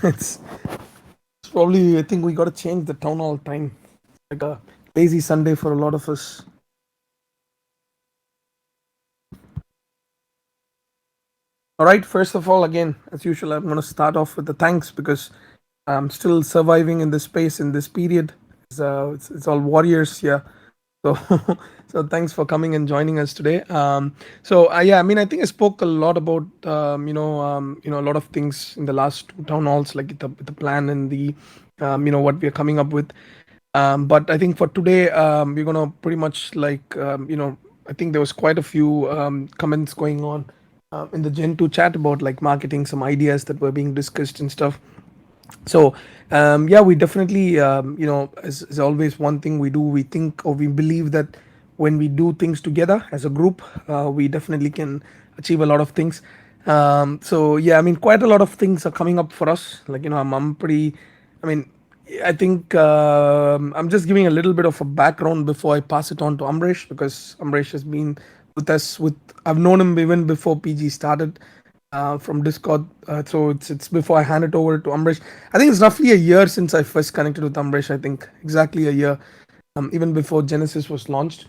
it's, it's probably, I think we got to change the town hall time. Like a lazy Sunday for a lot of us. All right, first of all, again, as usual, I'm going to start off with the thanks because I'm still surviving in this space, in this period. It's all warriors here. So, so thanks for coming and joining us today. Yeah, I mean, I think I spoke a lot about a lot of things in the last two town halls, like the plan and the what we're coming up with. But I think for today, we're gonna pretty much I think there was quite a few comments going on in the Gen 2 chat about like marketing, some ideas that were being discussed and stuff. So yeah, we definitely as always, one thing we do, we think or we believe that when we do things together as a group, we definitely can achieve a lot of things. So yeah, I mean, quite a lot of things are coming up for us. Like, I'm pretty, I mean, I think I'm just giving a little bit of a background before I pass it on to Amresh, because Amresh has been with us with, I've known him even before PG started from Discord. So it's before I hand it over to Amresh. I think it's roughly a year since I first connected with Amresh. I think exactly a year, even before Genesis was launched.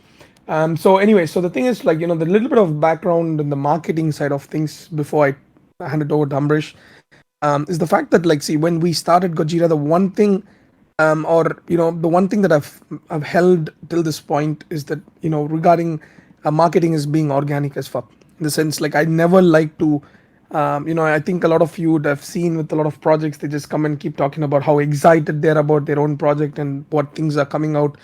So anyway, so the thing is, like, the little bit of background and the marketing side of things before I hand it over to Amresh, is the fact that, like, see, when we started Gojira, the one thing, or the one thing that I've held till this point is that, regarding marketing is being organic as fuck. In the sense, like, I never like to, I think a lot of you would have seen with a lot of projects, they just come and keep talking about how excited they're about their own project and what things are coming out,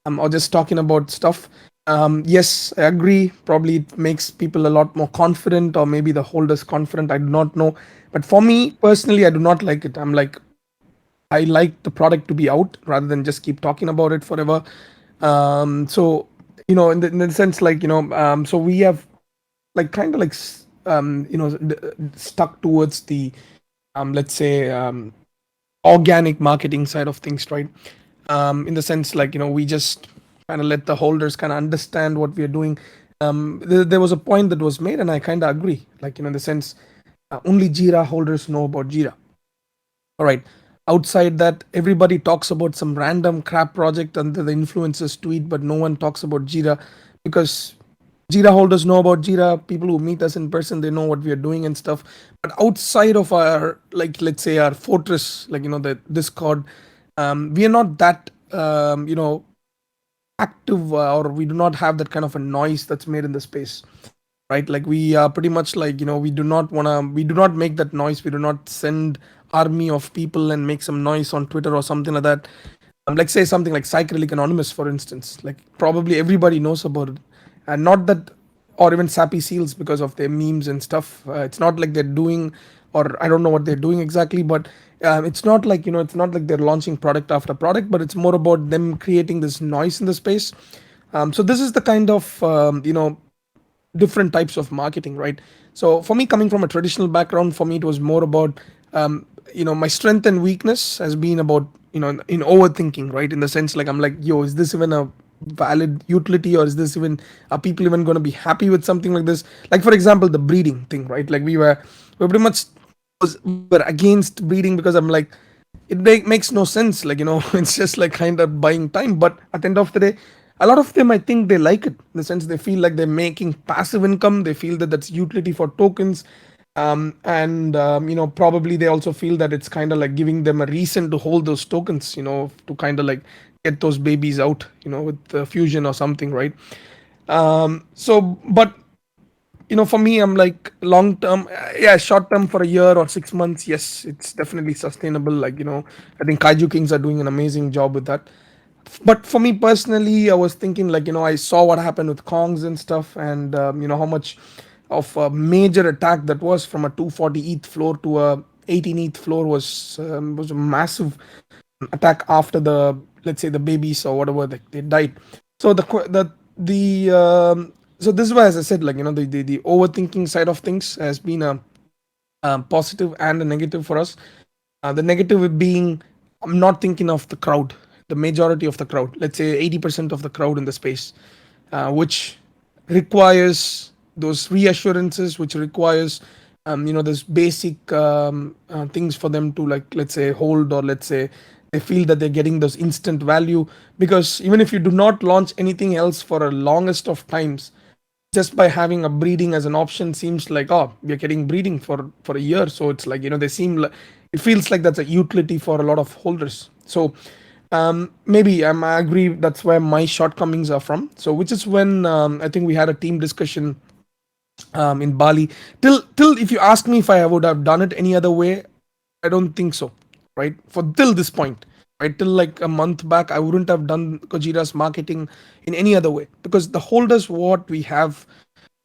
or just talking about stuff. Yes, I agree. Probably it makes people a lot more confident, or maybe the holders confident. I do not know. But for me personally, I do not like it. I'm like, I like the product to be out rather than just keep talking about it forever. So, in the sense, like, so we have like kind of like stuck towards the let's say organic marketing side of things, right? In the sense, like, we just kind of let the holders kind of understand what we are doing. There was a point that was made, and I kind of agree, like, in the sense, only Jira holders know about Jira. All right, outside that, everybody talks about some random crap project under the influencers tweet, but no one talks about Jira, because Jira holders know about Jira. People who meet us in person, they know what we are doing and stuff. But outside of our, like, let's say our fortress, like, the Discord, we are not that active, or we do not have that kind of a noise that's made in the space, right? Like, we are pretty much like, we do not make that noise. We do not send army of people and make some noise on Twitter or something like that. Like, say something like Psychedelic Anonymous, for instance, like, probably everybody knows about it, and not that, or even Sappy Seals, because of their memes and stuff. It's not like they're doing, or I don't know what they're doing exactly, but it's not like, it's not like they're launching product after product, but it's more about them creating this noise in the space. So this is the kind of different types of marketing, right? So for me, coming from a traditional background, for me it was more about my strength and weakness has been about, in overthinking, right? In the sense, like, I'm like, yo, is this even a valid utility, or is this even, are people even going to be happy with something like this? Like, for example, the breeding thing, right? Like, we pretty much we were against breeding, because I'm like, it makes no sense, like, it's just like kind of buying time. But at the end of the day, a lot of them, I think they like it, in the sense they feel like they're making passive income. They feel that that's utility for tokens. And probably they also feel that it's kind of like giving them a reason to hold those tokens, to kind of like get those babies out, with the fusion or something, right? So, but for me, I'm like, long term, yeah, short term for a year or 6 months, yes, it's definitely sustainable. Like, I think Kaiju Kings are doing an amazing job with that. But for me personally, I was thinking, like, I saw what happened with Kongs and stuff, and how much of a major attack that was, from a 240 ETH floor to a 18 ETH floor, was a massive attack after the, let's say, the babies or whatever, they died. So so this is why, as I said, like, the overthinking side of things has been a positive and a negative for us. The negative being, I'm not thinking of the crowd, the majority of the crowd, let's say 80% of the crowd in the space, which requires those reassurances, which requires there's basic things for them to, like, let's say, hold, or let's say they feel that they're getting those instant value. Because even if you do not launch anything else for a longest of times, just by having a breeding as an option seems like, oh, we're getting breeding for a year, so it's like, they seem like, it feels like that's a utility for a lot of holders. So maybe I agree that's where my shortcomings are from. So which is when I think we had a team discussion in Bali. Till if you ask me if I would have done it any other way, I don't think so. Right, for till this point, right, till like a month back, I wouldn't have done Gojira's marketing in any other way, because the holders what we have.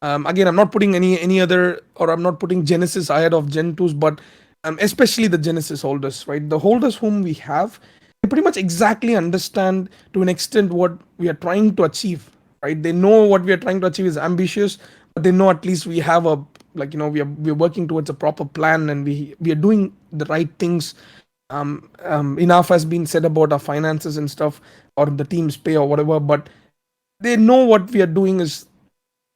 Again, I'm not putting any other, or I'm not putting Genesis ahead of Gen 2s, but especially the Genesis holders, right? The holders whom we have, they pretty much exactly understand to an extent what we are trying to achieve, right? They know what we are trying to achieve is ambitious, but they know at least we have a, like, we are working towards a proper plan, and we are doing the right things. Enough has been said about our finances and stuff, or the team's pay or whatever, but they know what we are doing is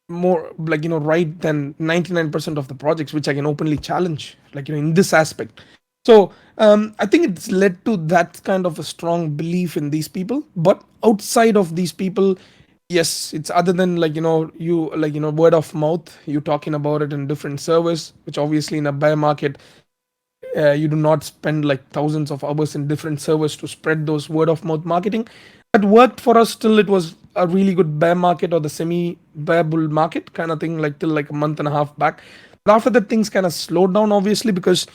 more, like, right than 99% of the projects, which I can openly challenge, like, in this aspect. So I think it's led to that kind of a strong belief in these people. But outside of these people, yes, it's other than, like, you, like, word of mouth, you talking about it in different servers, which obviously in a bear market, you do not spend like thousands of hours in different servers to spread those word of mouth marketing. That worked for us till it was a really good bear market, or the semi bear bull market kind of thing, like till like a month and a half back. But after that, things kind of slowed down, obviously, because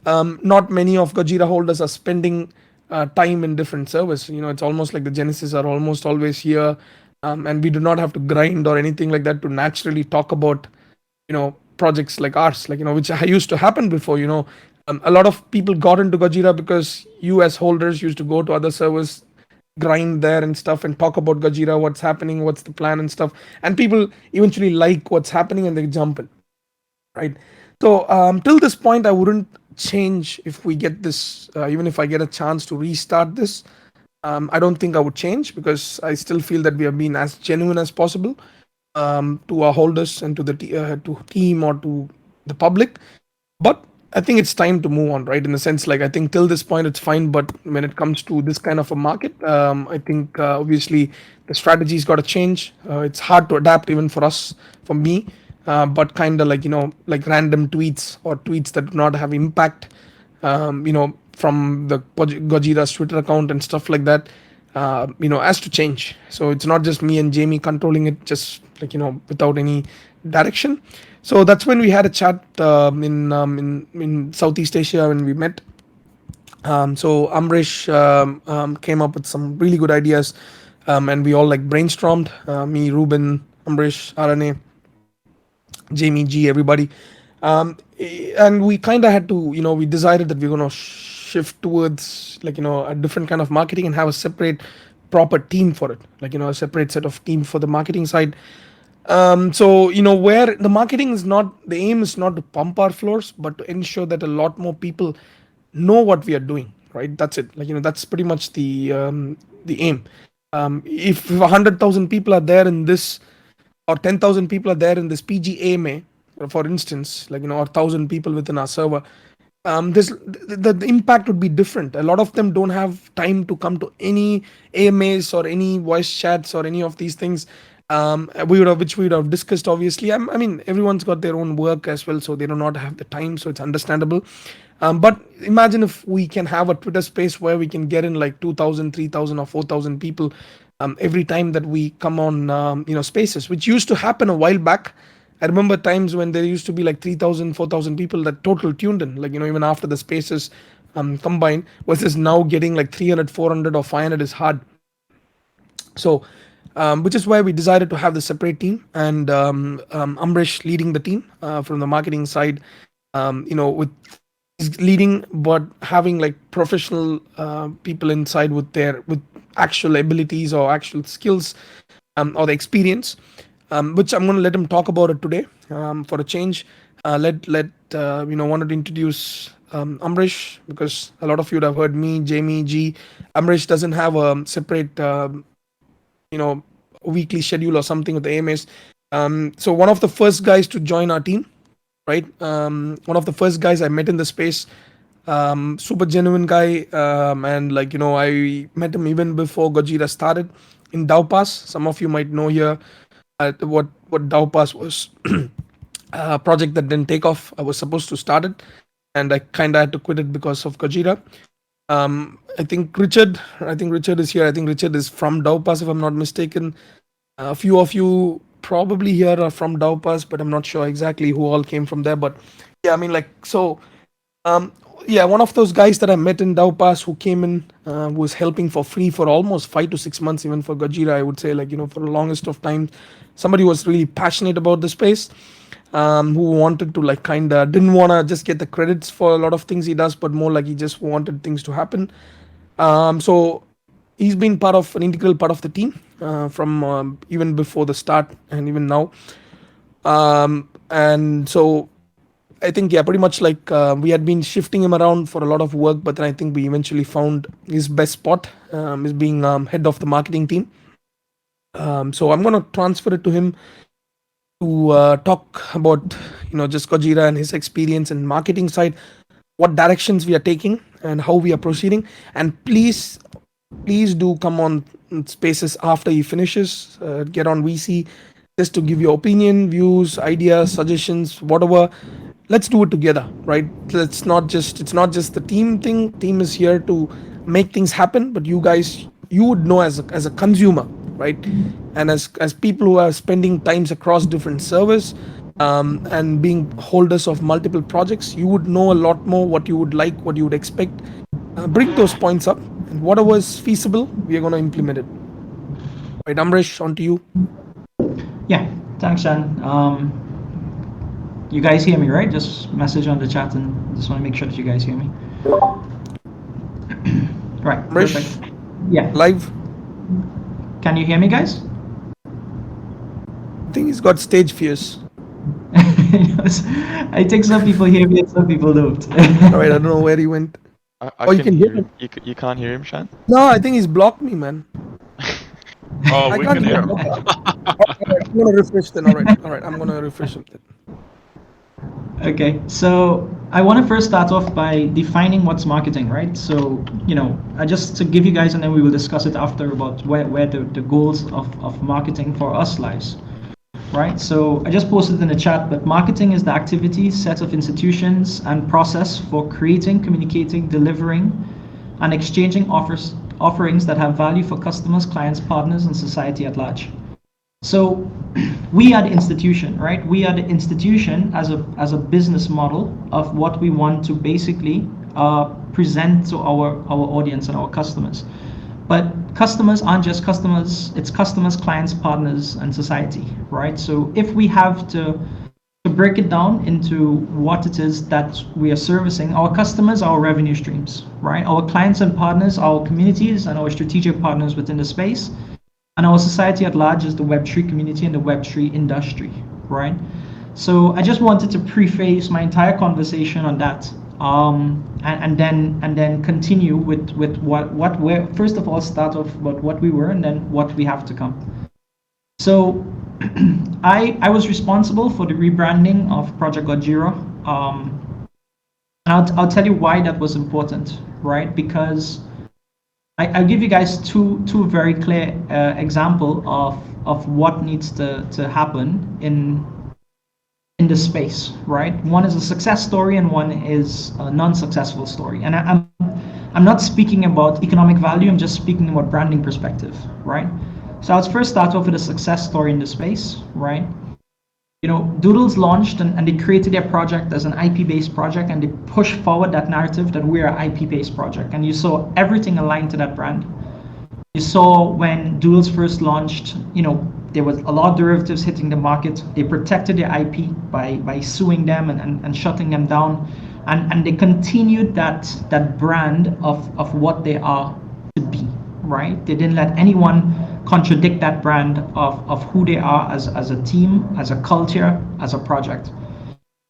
not many of Gajira holders are spending time in different servers. It's almost like the Genesis are almost always here, and we do not have to grind or anything like that to naturally talk about projects like ours, like, which used to happen before. A lot of people got into Gajira because you as holders used to go to other servers, grind there and stuff, and talk about Gajira, what's happening, what's the plan and stuff, and people eventually like what's happening and they jump in, right? So till this point, I wouldn't change if we get this, even if I get a chance to restart this. I don't think I would change, because I still feel that we have been as genuine as possible to our holders and to the to team or to the public. But I think it's time to move on, right? In the sense, like, I think till this point it's fine, but when it comes to this kind of a market, I think obviously the strategy's got to change. It's hard to adapt even for us, for me. But kind of like, like random tweets or tweets that do not have impact, from the Gojira's Twitter account and stuff like that, has to change. So it's not just me and Jamie controlling it, just like, without any direction. So that's when we had a chat in Southeast Asia when we met. So Amresh came up with some really good ideas, and we all like brainstormed. Me, Ruben, Amresh, RNA, Jamie, G, everybody. And we kind of had to, we decided that we're going to shift towards, like, a different kind of marketing and have a separate proper team for it, like, a separate set of team for the marketing side. So, where the marketing is not, the aim is not to pump our floors, but to ensure that a lot more people know what we are doing, right? That's it. Like, that's pretty much the aim. If 100,000 people are there in this, or 10,000 people are there in this PGAMA, for instance, like, or 1,000 people within our server, this the impact would be different. A lot of them don't have time to come to any AMAs or any voice chats or any of these things. Which we would have discussed, obviously. I mean, everyone's got their own work as well, so they do not have the time, so it's understandable. But imagine if we can have a Twitter space where we can get in like 2,000, 3,000, or 4,000 people every time that we come on, spaces, which used to happen a while back. I remember times when there used to be like 3,000, 4,000 people that total tuned in, like, even after the spaces combined, versus now getting like 300, 400, or 500 is hard. So, which is why we decided to have the separate team, and Amresh leading the team from the marketing side, with leading, but having like professional people inside with actual abilities or actual skills, or the experience, which I'm going to let him talk about it today, for a change. Wanted to introduce Amresh, because a lot of you would have heard me, Jamie, G. Amresh doesn't have a separate, weekly schedule or something with the AMS. So one of the first guys to join our team, right? One of the first guys I met in the space, super genuine guy, and like I met him even before Gojira started in Dow Pass. Some of you might know here what Dow Pass was. A project that didn't take off. I was supposed to start it, and I kind of had to quit it because of Gojira. I think Richard is here. I think Richard is from Dow Pass, if I'm not mistaken. A few of you probably here are from Dow Pass, but I'm not sure exactly who all came from there. But yeah, I mean, like, so um, yeah, one of those guys that I met in Dow Pass who came in, was helping for free for almost 5 to 6 months, even for Gajira, I would say, like, for the longest of time. Somebody who was really passionate about the space, who wanted to, like, kind of didn't want to just get the credits for a lot of things he does, but more like he just wanted things to happen. So he's been part of an integral part of the team, from even before the start and even now. And so I think, yeah, pretty much like, we had been shifting him around for a lot of work, but then I think we eventually found his best spot, is being head of the marketing team. So I'm gonna transfer it to him to talk about just Kojira and his experience in marketing side, what directions we are taking and how we are proceeding. And please do come on spaces after he finishes. Get on VC just to give your opinion, views, ideas, suggestions, whatever. Let's do it together, right? It's not just the team thing. Team is here to make things happen, but you guys, you would know as a consumer, right? And as people who are spending times across different servers, and being holders of multiple projects, you would know a lot more what you would like, what you would expect. Bring those points up, and whatever is feasible, we are going to implement it. Right, Amresh, on to you. Yeah, thanks, Shan. You guys hear me, right? Just message on the chat, and just want to make sure that you guys hear me. Right, Amresh, perfect. Yeah. live. Can you hear me, guys? I think he's got stage fears. I think some people hear me and some people don't. All right, I don't know where he went. I can hear him. You can't hear him, Shan? No, I think he's blocked me, man. Oh, we can hear him. I'm gonna refresh then. All right. I'm gonna refresh him then. Okay, so I want to first start off by defining what's marketing, right? So, just to give you guys, and then we will discuss it after about where the goals of marketing for us lies, right? So I just posted in the chat, but marketing is the activity, set of institutions and process for creating, communicating, delivering, and exchanging offerings that have value for customers, clients, partners, and society at large. So we are the institution, right? We are the institution as a business model of what we want to basically present to our audience and our customers. But customers aren't just customers, it's customers, clients, partners, and society, right? So if we have to break it down into what it is that we are servicing, our customers are our revenue streams, right? Our clients and partners, our communities, and our strategic partners within the space. And our society at large is the Web3 community and the Web3 industry, right? So I just wanted to preface my entire conversation on that, and then continue with what we're, first of all, start off about what we were and then what we have to come. So I was responsible for the rebranding of Project Gojira. I'll tell you why that was important, right? Because I'll give you guys two very clear example of what needs to happen in the space, right? One is a success story and one is a non-successful story. And I'm not speaking about economic value, I'm just speaking about branding perspective, right? So I'll first start off with a success story in the space, right? Doodles launched and they created their project as an IP-based project, and they pushed forward that narrative that we're an IP-based project. And you saw everything aligned to that brand. You saw when Doodles first launched, there was a lot of derivatives hitting the market. They protected their IP by suing them and shutting them down. And they continued that brand of what they are to be, right? They didn't let anyone contradict that brand of who they are as a team, as a culture, as a project.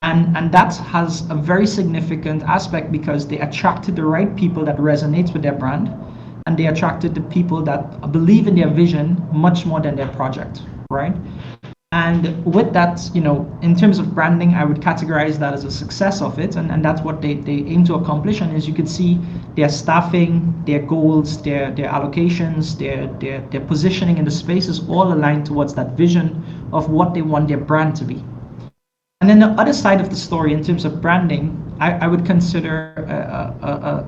And that has a very significant aspect because they attracted the right people that resonates with their brand, and they attracted the people that believe in their vision much more than their project, right? And with that, in terms of branding, I would categorize that as a success of it, and that's what they aim to accomplish. And as you can see, their staffing, their goals, their allocations, their positioning in the space is all aligned towards that vision of what they want their brand to be. And then the other side of the story, in terms of branding, I would consider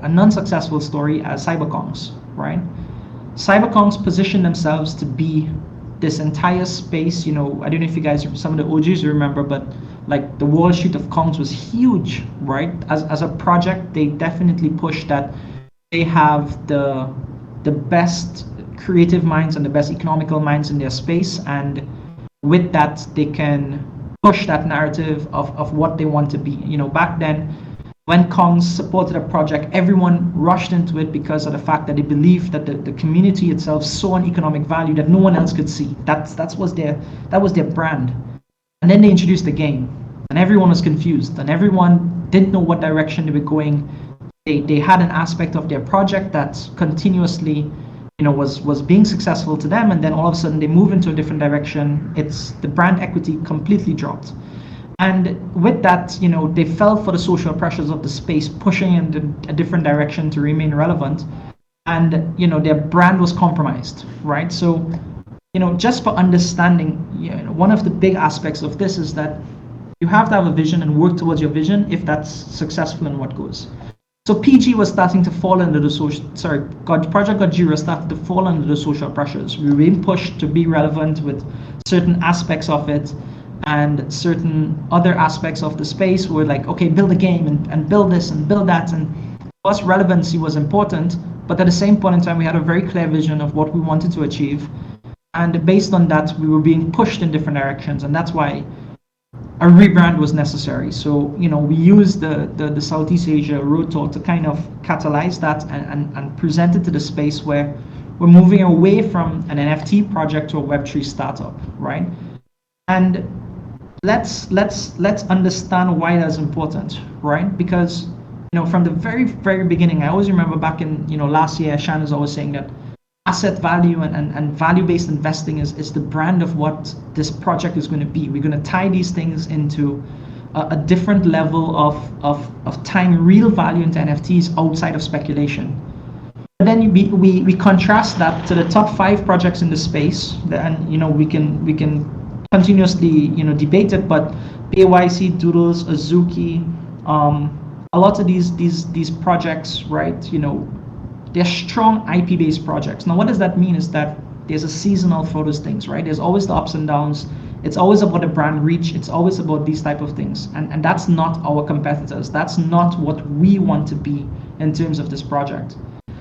a non-successful story as cybercongs, right? Cybercongs position themselves to be this entire space. I don't know if you guys, some of the OGs remember, but like the Wall Street of Kongs was huge, right? As a project, they definitely push that they have the best creative minds and the best economical minds in their space, and with that, they can push that narrative of what they want to be. Back then, when Kongs supported a project, everyone rushed into it because of the fact that they believed that the community itself saw an economic value that no one else could see. That was their brand. And then they introduced the game, and everyone was confused, and everyone didn't know what direction they were going. They had an aspect of their project that continuously, was being successful to them, and then all of a sudden they move into a different direction. The brand equity completely dropped. And with that, they fell for the social pressures of the space, pushing in a different direction to remain relevant. And, their brand was compromised, right? So, just for understanding, one of the big aspects of this is that you have to have a vision and work towards your vision if that's successful in what goes. So PG was starting to fall under the Project Godzilla started to fall under the social pressures. We were being pushed to be relevant with certain aspects of it, and certain other aspects of the space were like, okay, build a game and build this and build that. And for us, relevancy was important, but at the same point in time, we had a very clear vision of what we wanted to achieve. And based on that, we were being pushed in different directions, and that's why a rebrand was necessary. So, we used the Southeast Asia Road Tour to kind of catalyze that and present it to the space where we're moving away from an NFT project to a Web3 startup, right? And let's understand why that's important, right? Because, from the very, very beginning, I always remember back in, last year, Shan is always saying that asset value and value-based investing is the brand of what this project is going to be. We're going to tie these things into a different level of time, real value into NFTs outside of speculation. But then we contrast that to the top 5 projects in the space, and we can continuously debate it, but BYC, Doodles, Azuki, a lot of these projects, right? They're strong IP-based projects. Now, what does that mean is that there's a seasonal for those things, right? There's always the ups and downs. It's always about the brand reach. It's always about these type of things. And that's not our competitors. That's not what we want to be in terms of this project.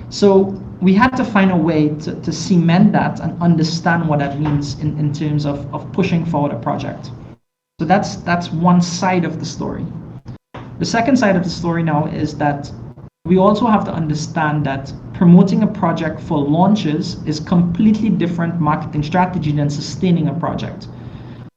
So we had to find a way to cement that and understand what that means in terms of pushing forward a project. So that's one side of the story. The second side of the story now is that we also have to understand that promoting a project for launches is completely different marketing strategy than sustaining a project.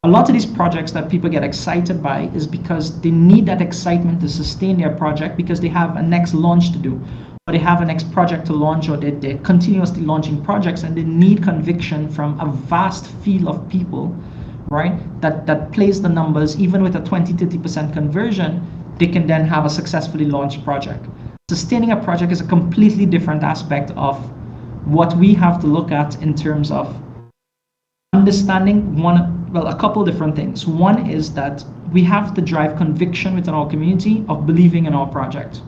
A lot of these projects that people get excited by is because they need that excitement to sustain their project because they have a next launch to do, or they have a next project to launch, or they're continuously launching projects, and they need conviction from a vast field of people, right? That plays the numbers. Even with a 20-30% conversion, they can then have a successfully launched project. Sustaining a project is a completely different aspect of what we have to look at in terms of understanding a couple different things. One is that we have to drive conviction within our community of believing in our project,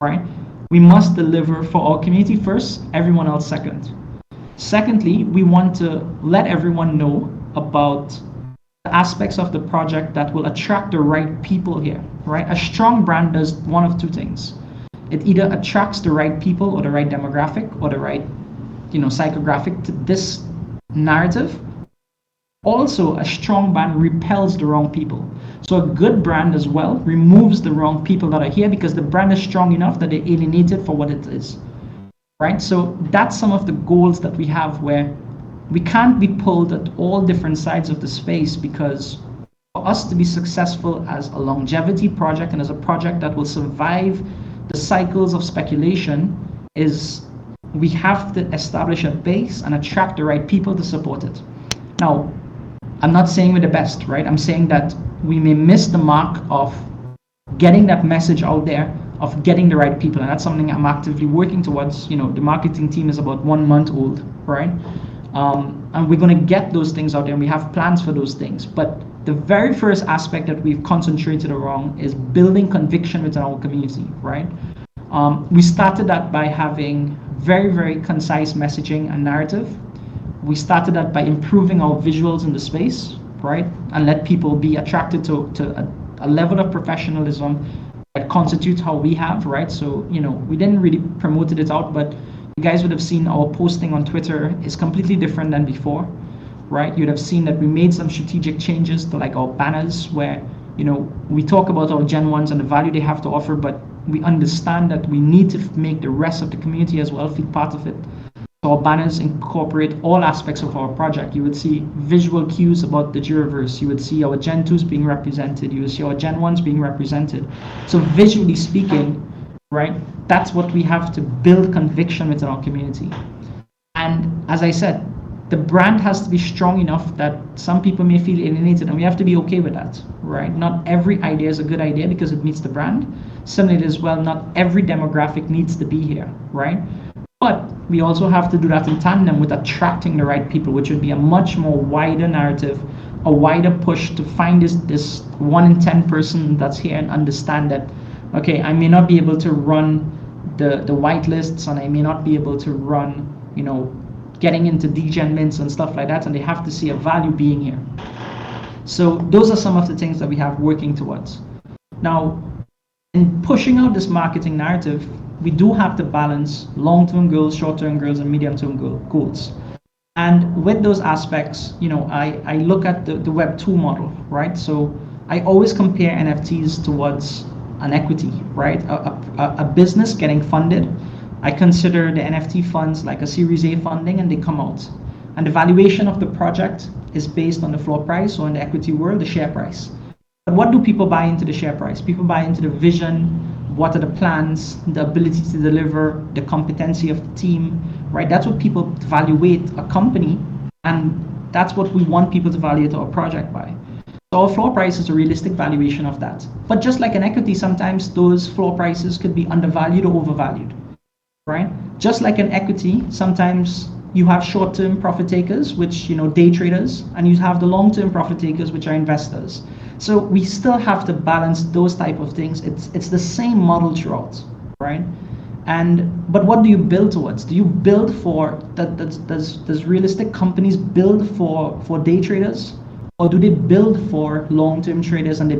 right? We must deliver for our community first, everyone else second. Secondly, we want to let everyone know about the aspects of the project that will attract the right people here, right? A strong brand does one of two things. It either attracts the right people or the right demographic or the right, psychographic to this narrative. Also, a strong brand repels the wrong people. So a good brand as well removes the wrong people that are here because the brand is strong enough that they're alienated for what it is, right? So that's some of the goals that we have where we can't be pulled at all different sides of the space, because for us to be successful as a longevity project and as a project that will survive the cycles of speculation, is we have to establish a base and attract the right people to support it. Now, I'm not saying we're the best, right? I'm saying that we may miss the mark of getting that message out there, of getting the right people, and that's something I'm actively working towards. The marketing team is about 1 month old, right? And we're going to get those things out there, and we have plans for those things. But the very first aspect that we've concentrated around is building conviction within our community, right? We started that by having very, very concise messaging and narrative. We started that by improving our visuals in the space, right? And let people be attracted to a level of professionalism that constitutes how we have, right? So, we didn't really promoted it out, but you guys would have seen our posting on Twitter is completely different than before, right? You'd have seen that we made some strategic changes to like our banners where, we talk about our Gen 1s and the value they have to offer, but we understand that we need to make the rest of the community as well feel part of it. So our banners incorporate all aspects of our project. You would see visual cues about the Juraverse. You would see our Gen 2s being represented. You would see our Gen 1s being represented. So visually speaking, right, that's what we have to build conviction within our community. And as I said, the brand has to be strong enough that some people may feel alienated, and we have to be okay with that, right? Not every idea is a good idea because it meets the brand. Similarly as well, not every demographic needs to be here, right? But we also have to do that in tandem with attracting the right people, which would be a much more wider narrative, a wider push to find this 1 in 10 person that's here and understand that, okay, I may not be able to run the whitelists, and I may not be able to run, getting into degen mints and stuff like that, and they have to see a value being here. So those are some of the things that we have working towards. Now, in pushing out this marketing narrative, we do have to balance long-term goals, short-term goals, and medium-term goals. And with those aspects, I look at the Web 2 model, right? So I always compare NFTs towards an equity, right? A business getting funded. I consider the NFT funds like a Series A funding, and they come out. And the valuation of the project is based on the floor price, or in the equity world, the share price. But what do people buy into the share price? People buy into the vision, what are the plans, the ability to deliver, the competency of the team, right? That's what people evaluate a company, and that's what we want people to evaluate our project by. So our floor price is a realistic valuation of that. But just like an equity, sometimes those floor prices could be undervalued or overvalued, right? Just like an equity, sometimes you have short-term profit takers, which, day traders, and you have the long-term profit takers, which are investors. So we still have to balance those type of things. It's the same model throughout, right? But what do you build towards? Do you build for does realistic companies build for day traders, or do they build for long-term traders, and they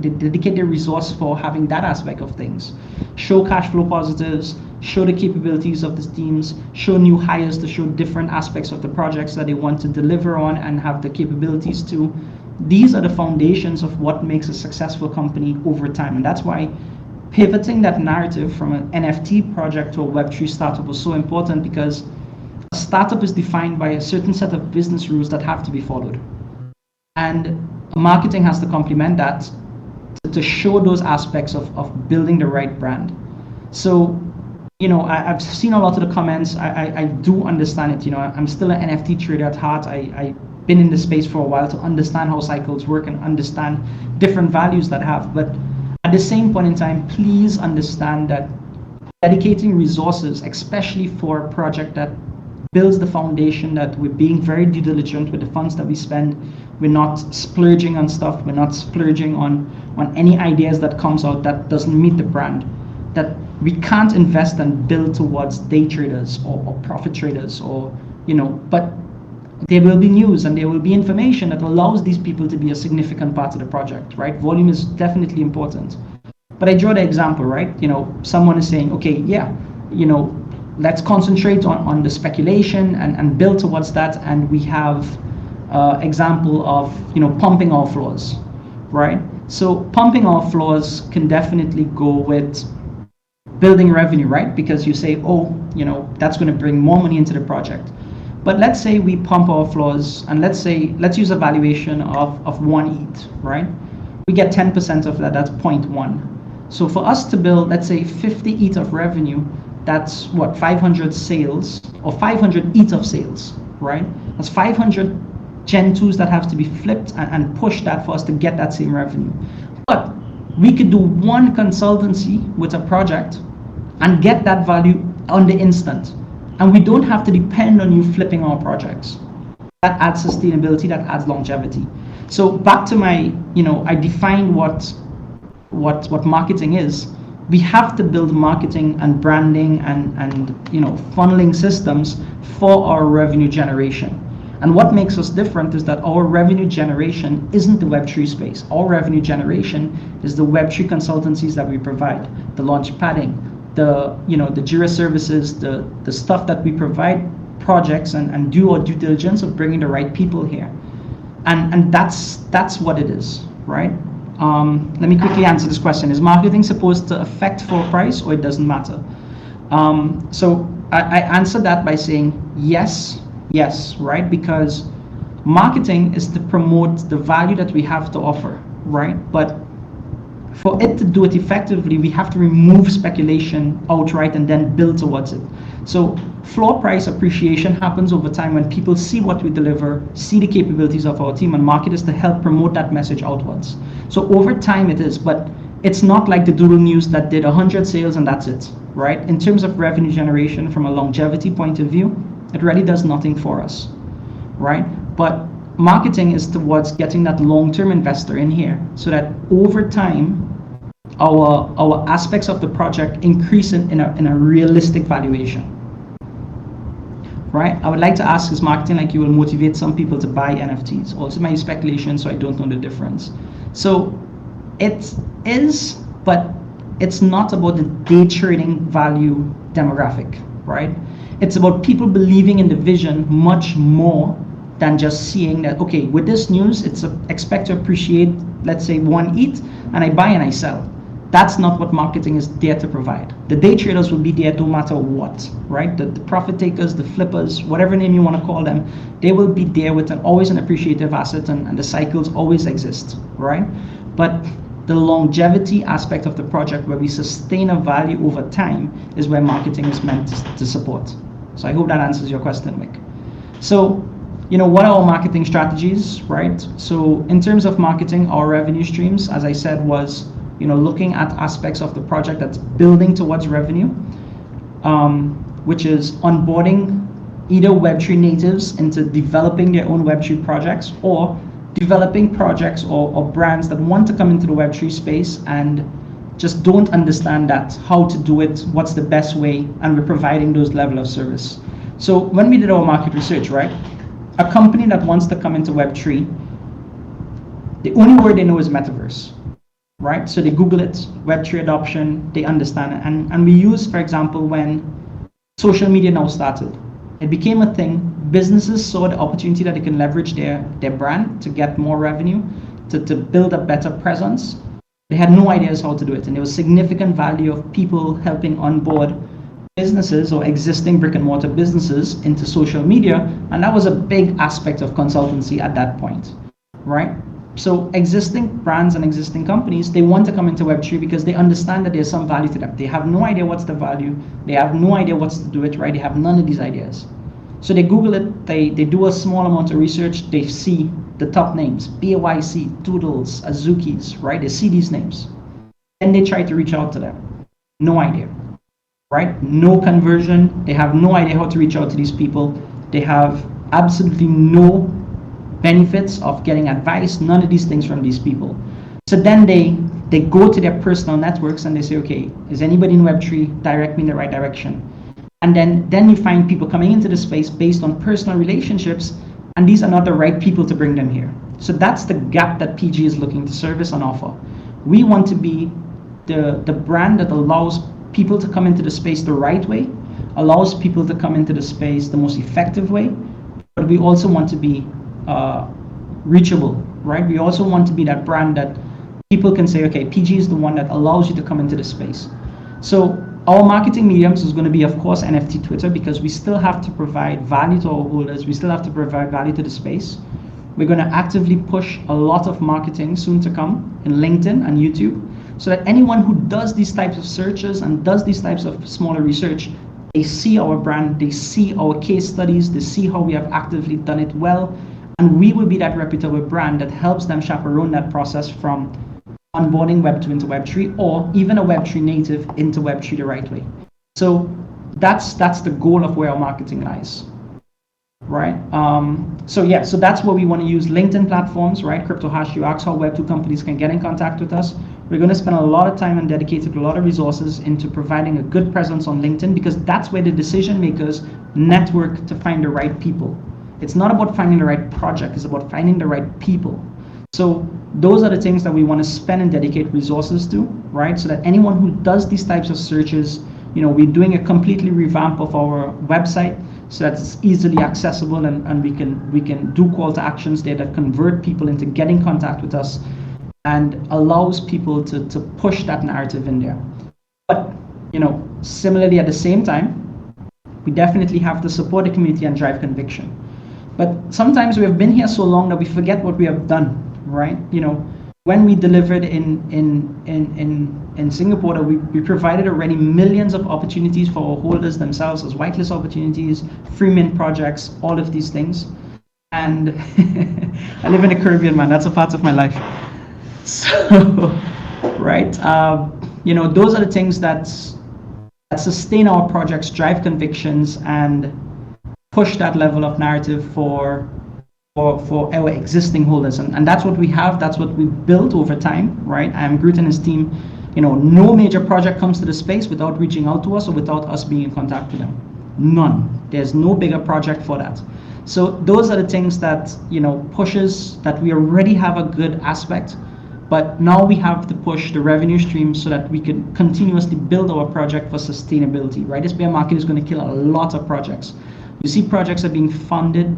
dedicate their resource for having that aspect of things? Show cash flow positives, show the capabilities of the teams, show new hires to show different aspects of the projects that they want to deliver on and have the capabilities to. These are the foundations of what makes a successful company over time. And that's why pivoting that narrative from an NFT project to a Web3 startup was so important, because a startup is defined by a certain set of business rules that have to be followed. And marketing has to complement that to show those aspects of building the right brand. So, I've seen a lot of the comments. I do understand it. I'm still an NFT trader at heart. I've been in the space for a while to understand how cycles work and understand different values that have. But at the same point in time, please understand that dedicating resources, especially for a project that builds the foundation, that we're being very due diligent with the funds that we spend. We're not splurging on stuff. We're not splurging on any ideas that comes out that doesn't meet the brand. That we can't invest and build towards day traders or profit traders, but there will be news and there will be information that allows these people to be a significant part of the project, right? Volume is definitely important. But I draw the example, right? Someone is saying, okay, yeah, let's concentrate on the speculation and build towards that. And we have example of, pumping our floors, right? So pumping our floors can definitely go with building revenue, right? Because you say, that's going to bring more money into the project. But let's say we pump our floors, and let's use a valuation of 1 ETH, right? We get 10% of that, that's 0.1. So for us to build, let's say 50 ETH of revenue, that's what, 500 sales, or 500 ETH of sales, right? That's 500 Gen 2s that have to be flipped and pushed that for us to get that same revenue. But we could do one consultancy with a project and get that value on the instant. And we don't have to depend on you flipping our projects. That adds sustainability, that adds longevity. So back to my, I defined what marketing is. We have to build marketing and branding and funneling systems for our revenue generation. And what makes us different is that our revenue generation isn't the Web3 space. Our revenue generation is the Web3 consultancies that we provide, the launch padding, the Jira services, the stuff that we provide, projects, and do our due diligence of bringing the right people here. And that's what it is, right? Let me quickly answer this question. Is marketing supposed to affect floor price, or it doesn't matter? So I answered that by saying yes, right? Because marketing is to promote the value that we have to offer, right? But for it to do it effectively, we have to remove speculation outright and then build towards it. So floor price appreciation happens over time when people see what we deliver, see the capabilities of our team, and market is to help promote that message outwards. So over time it is, but it's not like the Doodle News that did 100 sales and that's it, right? In terms of revenue generation from a longevity point of view, it really does nothing for us, right? But marketing is towards getting that long-term investor in here so that over time, our aspects of the project increase in a realistic valuation, right? I would like to ask, is marketing like you will motivate some people to buy NFTs? Also my speculation, so I don't know the difference. So it is, but it's not about the day trading value demographic, right? It's about people believing in the vision much more than just seeing that, okay, with this news, it's expect to appreciate, let's say 1 ETH, and I buy and I sell. That's not what marketing is there to provide. The day traders will be there no matter what, right? The profit takers, the flippers, whatever name you want to call them, they will be there with always an appreciative asset, and the cycles always exist, right? But the longevity aspect of the project where we sustain a value over time is where marketing is meant to support. So I hope that answers your question, Mick. So, what are our marketing strategies, right? So in terms of marketing, our revenue streams, as I said, was looking at aspects of the project that's building towards revenue, which is onboarding either Web3 natives into developing their own Web3 projects, or developing projects or brands that want to come into the Web3 space and just don't understand how to do it, what's the best way, and we're providing those level of service. So when we did our market research, right, a company that wants to come into Web3, the only word they know is metaverse. Right? So they Google it, Web3 adoption, they understand it. And we use, for example, when social media now started, it became a thing. Businesses saw the opportunity that they can leverage their brand to get more revenue, to build a better presence. They had no ideas how to do it. And there was significant value of people helping onboard businesses or existing brick and mortar businesses into social media. And that was a big aspect of consultancy at that point, right? So existing brands and existing companies, they want to come into Web3 because they understand that there's some value to them. They have no idea what's the value. They have no idea what's to do it, right? They have none of these ideas. So they Google it, they do a small amount of research, they see the top names, BYC, Doodles, Azukis, right? They see these names. And they try to reach out to them. No idea, right? No conversion. They have no idea how to reach out to these people. They have absolutely no benefits of getting advice, none of these things from these people. So then they go to their personal networks and they say, okay, is anybody in Web3? Direct me in the right direction. And then you find people coming into the space based on personal relationships, and these are not the right people to bring them here. So that's the gap that PG is looking to service and offer. We want to be the brand that allows people to come into the space the right way, allows people to come into the space the most effective way, but we also want to be reachable, right? We also want to be that brand that people can say, okay, PG is the one that allows you to come into the space. So our marketing mediums is going to be, of course, NFT Twitter, because we still have to provide value to our holders. We still have to provide value to the space. We're going to actively push a lot of marketing soon to come in LinkedIn and YouTube, so that anyone who does these types of searches and does these types of smaller research, they see our brand, they see our case studies, they see how we have actively done it well, And we will be that reputable brand that helps them chaperone that process from onboarding Web 2 into Web 3, or even a Web 3 native into Web 3 the right way. So that's the goal of where our marketing lies, right? So that's where we want to use LinkedIn platforms, right? Crypto Hash, you asked how Web2 companies can get in contact with us. We're going to spend a lot of time and dedicated a lot of resources into providing a good presence on LinkedIn, because that's where the decision makers network to find the right people. It's not about finding the right project, it's about finding the right people. So those are the things that we want to spend and dedicate resources to, right? So that anyone who does these types of searches, we're doing a completely revamp of our website so that it's easily accessible, and we can do call to actions there that convert people into getting contact with us and allows people to push that narrative in there. But similarly, at the same time, we definitely have to support the community and drive conviction. But sometimes we have been here so long that we forget what we have done, right? When we delivered in Singapore, that we provided already millions of opportunities for our holders themselves as whitelist opportunities, free mint projects, all of these things. And I live in the Caribbean, man. That's a part of my life. So, right? Those are the things that sustain our projects, drive convictions, and push that level of narrative for our existing holders, and that's what we have. That's what we've built over time, right? Groot and his team, no major project comes to the space without reaching out to us or without us being in contact with them. None. There's no bigger project for that. So those are the things that pushes that we already have a good aspect, but now we have to push the revenue stream so that we can continuously build our project for sustainability, right? This bear market is going to kill a lot of projects. You see projects are being funded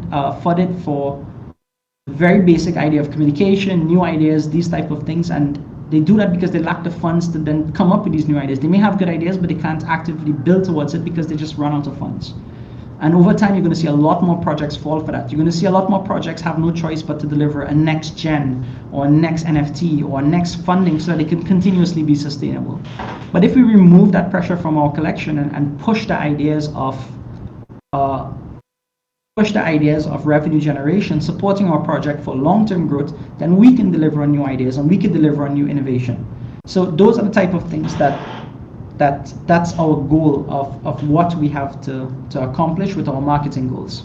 for the very basic idea of communication, new ideas, these type of things, and they do that because they lack the funds to then come up with these new ideas. They may have good ideas, but they can't actively build towards it because they just run out of funds. And over time, you're going to see a lot more projects fall for that. You're going to see a lot more projects have no choice but to deliver a next gen or a next NFT or a next funding so that they can continuously be sustainable. But if we remove that pressure from our collection and push the ideas of revenue generation, supporting our project for long-term growth, then we can deliver on new ideas and we can deliver on new innovation. So those are the type of things that's our goal of what we have to accomplish with our marketing goals.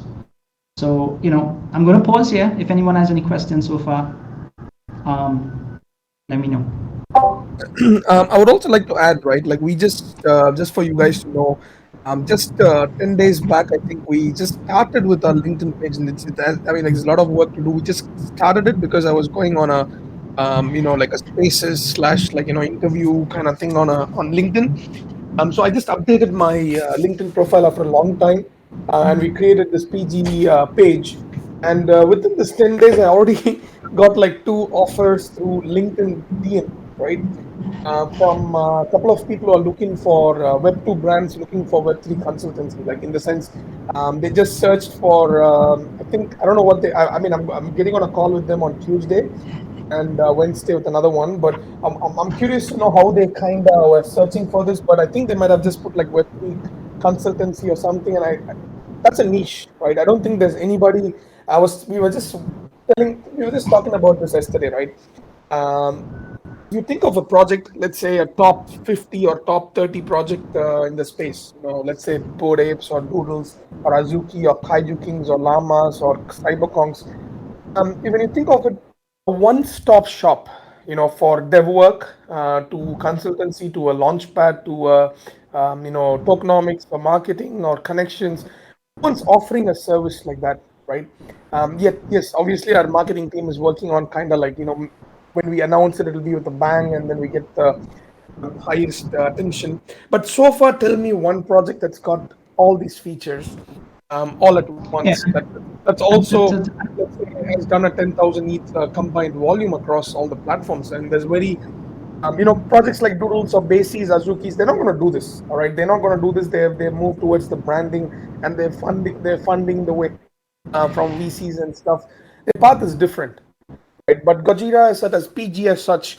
So I'm going to pause here. If anyone has any questions so far, let me know. I would also like to add, right? Like we just for you guys to know, just 10 days back, I think we just started with our LinkedIn page, and I mean, like there's a lot of work to do. We just started it because I was going on a, like a spaces slash like interview kind of thing on LinkedIn. So I just updated my LinkedIn profile after a long time, and we created this PG page. And within this 10 days, I already got like two offers through LinkedIn DM, right? From a couple of people who are looking for Web2 brands, looking for Web3 consultancy. Like in the sense, they just searched for. I think I don't know what they. I mean, I'm getting on a call with them on Tuesday and Wednesday with another one. But I'm curious to know how they kind of were searching for this. But I think they might have just put like Web3 consultancy or something, and that's a niche, right? I don't think there's anybody. We were just talking about this yesterday, right? You think of a project, let's say a top 50 or top 30 project in the space, let's say Bored Apes or Doodles or Azuki or Kaiju Kings or Llamas or Cyberkongs. When you think of it, a one-stop shop, for dev work, to consultancy, to a launchpad, to tokenomics for marketing or connections. No one's offering a service like that, right? Yet, yes, obviously our marketing team is working on kind of like, when we announce it, it'll be with a bang, and then we get the highest attention. But so far, tell me one project that's got all these features all at once. Yeah. That's also, let's say, has done a 10,000 ETH combined volume across all the platforms. And there's very, projects like Doodles or Bases, Azukis, they're not going to do this. All right, they're not going to do this. They've moved towards the branding, and they're funding the way from VCs and stuff. Their path is different. Right? But Gojira as such, as PG as such,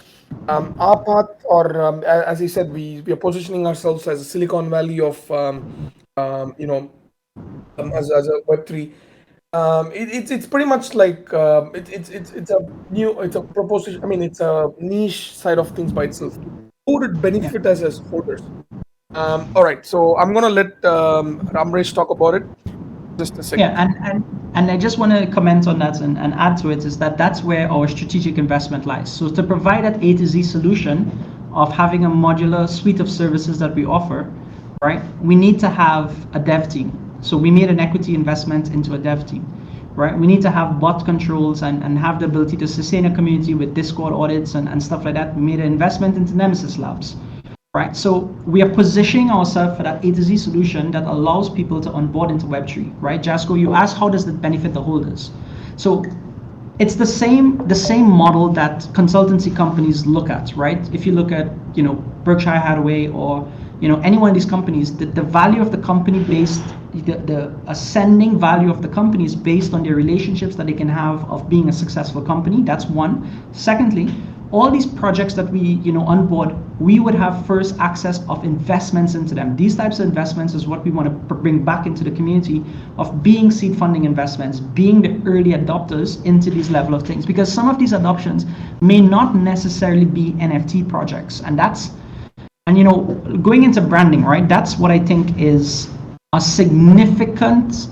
our path, or as he said, we are positioning ourselves as a Silicon Valley of, as a Web3. It's pretty much like it's a proposition. I mean, it's a niche side of things by itself. Who would it Yeah. benefit us as holders? All right, so I'm gonna let Amresh talk about it. Just a Yeah, second. and I just want to comment on that and add to it is that that's where our strategic investment lies. So to provide that A to Z solution of having a modular suite of services that we offer, right? We need to have a dev team. So we made an equity investment into a dev team, right? We need to have bot controls and have the ability to sustain a community with Discord audits and stuff like that. We made an investment into Nemesis Labs, right? So we are positioning ourselves for that A to Z solution that allows people to onboard into Web3, right? Jasco, you asked how does that benefit the holders? So it's the same model that consultancy companies look at, right? If you look at Berkshire Hathaway or any one of these companies, the value of the company based the ascending value of the company is based on their relationships that they can have of being a successful company. That's one. Secondly, all these projects that we onboard, we would have first access of investments into them. These types of investments is what we want to bring back into the community of being seed funding investments, being the early adopters into these level of things, because some of these adoptions may not necessarily be NFT projects, and going into branding, right? That's what I think is a significant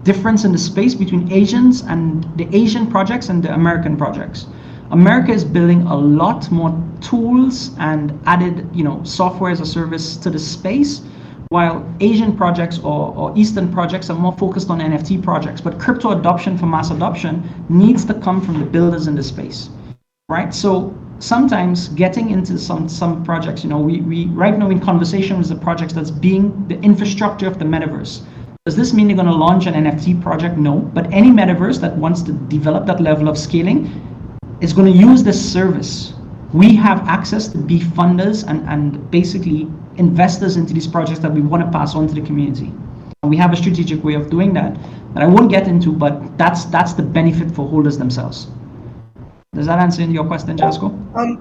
difference in the space between Asians and the Asian projects and the American projects. America is building a lot more tools and added, software as a service to the space, while Asian projects or Eastern projects are more focused on NFT projects. But crypto adoption for mass adoption needs to come from the builders in the space, right? So sometimes getting into some projects, we right now in conversation with the projects that's being the infrastructure of the metaverse. Does this mean they're going to launch an NFT project? No. But any metaverse that wants to develop that level of scaling is going to use this service. We have access to be funders and basically investors into these projects that we want to pass on to the community. And we have a strategic way of doing that I won't get into, but that's the benefit for holders themselves. Does that answer your question, Jasco?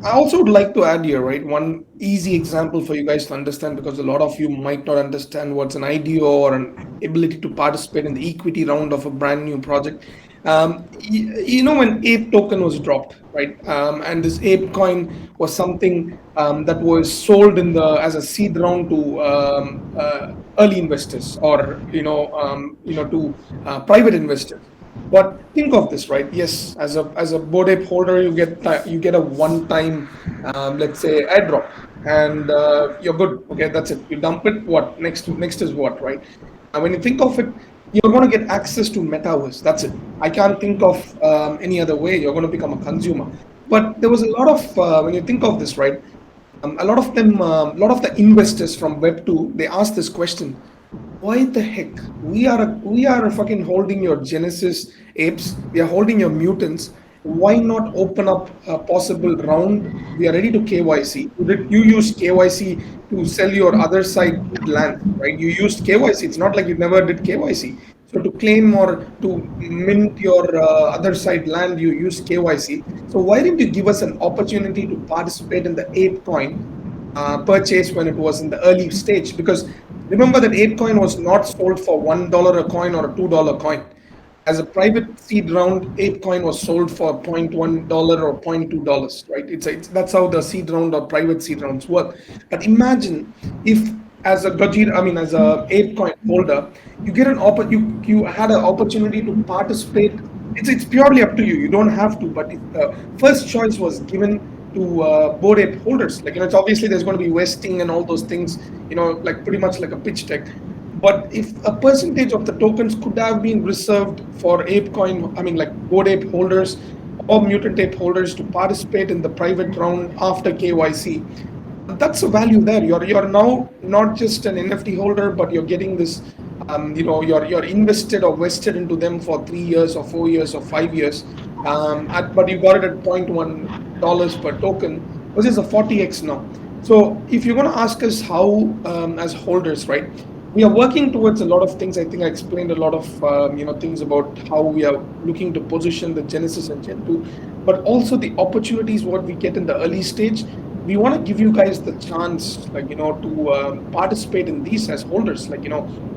I also would like to add here, right, one easy example for you guys to understand, because a lot of you might not understand what's an IDO or an ability to participate in the equity round of a brand new project. When Ape token was dropped, right, and this Ape coin was something that was sold as a seed round to early investors, or to private investors. But think of this, right? Yes, as a Bored Ape holder, you get a one-time, let's say, airdrop, and you're good. Okay, that's it. You dump it. What next? Next is what, right? And when you think of it, you're going to get access to metaverse. That's it. I can't think of any other way. You're going to become a consumer. But there was a lot of when you think of this, right? A lot of them, a lot of the investors from Web2, they asked this question: why the heck we are fucking holding your Genesis apes, we are holding your mutants, why not open up a possible round? We are ready to KYC. You used KYC to sell your other side land, right? You used KYC. It's not like you never did KYC. So to claim or to mint your other side land, you use KYC. So why didn't you give us an opportunity to participate in the ape coin purchase when it was in the early stage? Because remember that ApeCoin was not sold for $1 a coin or a $2 coin. As a private seed round, ApeCoin was sold for $0.1 or $0.2, right? That's how the seed round or private seed rounds work. But imagine if, as a as a ApeCoin holder, you get you had an opportunity to participate. It's purely up to you. You don't have to, but if the first choice was given to Bored Ape holders, it's obviously there's going to be vesting and all those things, like pretty much like a pitch deck. But if a percentage of the tokens could have been reserved for ApeCoin, like Bored Ape holders or Mutant Ape holders to participate in the private round after KYC, that's a value there. You're now not just an NFT holder, but you're getting this. You're invested or vested into them for 3 years or 4 years or 5 years. But you got it at $0.1 per token, which is a 40x now. So if you're going to ask us how, as holders, right, we are working towards a lot of things. I think I explained a lot of things about how we are looking to position the Genesis and Gen 2, but also the opportunities what we get in the early stage. We want to give you guys the chance, to participate in these as holders,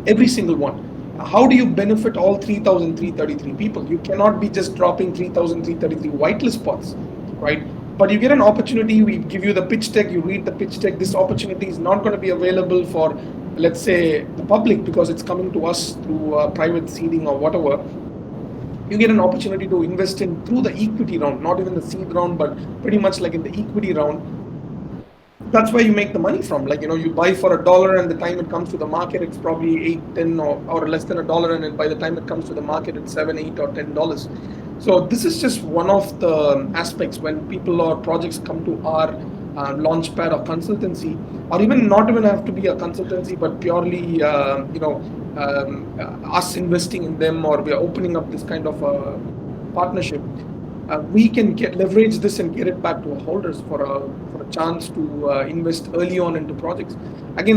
every single one. how do you benefit all 3,333 people? You cannot be just dropping 3,333 whitelist spots, right? But you get an opportunity, we give you the pitch deck, you read the pitch deck. This opportunity is not going to be available for, let's say, the public, because it's coming to us through private seeding or whatever. You get an opportunity to invest in through the equity round, not even the seed round, but pretty much like in the equity round. That's where you make the money from. Like, you buy for $1, and the time it comes to the market, it's probably 8, 10, or less than $1, and by the time it comes to the market, it's 7, 8, or $10. So this is just one of the aspects when people or projects come to our launchpad or consultancy, or even not even have to be a consultancy, but purely us investing in them, or we are opening up this kind of a partnership. We can leverage this and get it back to our holders for a chance to invest early on into projects. Again,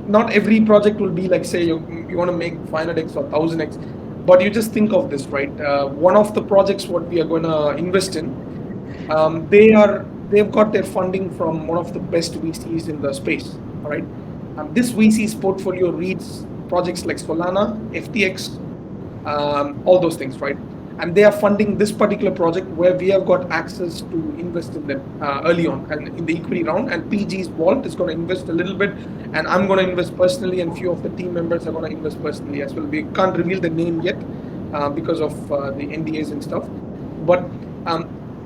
not every project will be like, say, you want to make 500x or 1000x, but you just think of this, right? One of the projects what we are going to invest in, they've got their funding from one of the best VCs in the space. All right, this VC's portfolio reads projects like Solana, FTX, all those things, right? And they are funding this particular project where we have got access to invest in them early on and in the equity round. And PG's Vault is going to invest a little bit, and I'm going to invest personally, and few of the team members are going to invest personally as well. We can't reveal the name yet because of the NDAs and stuff. But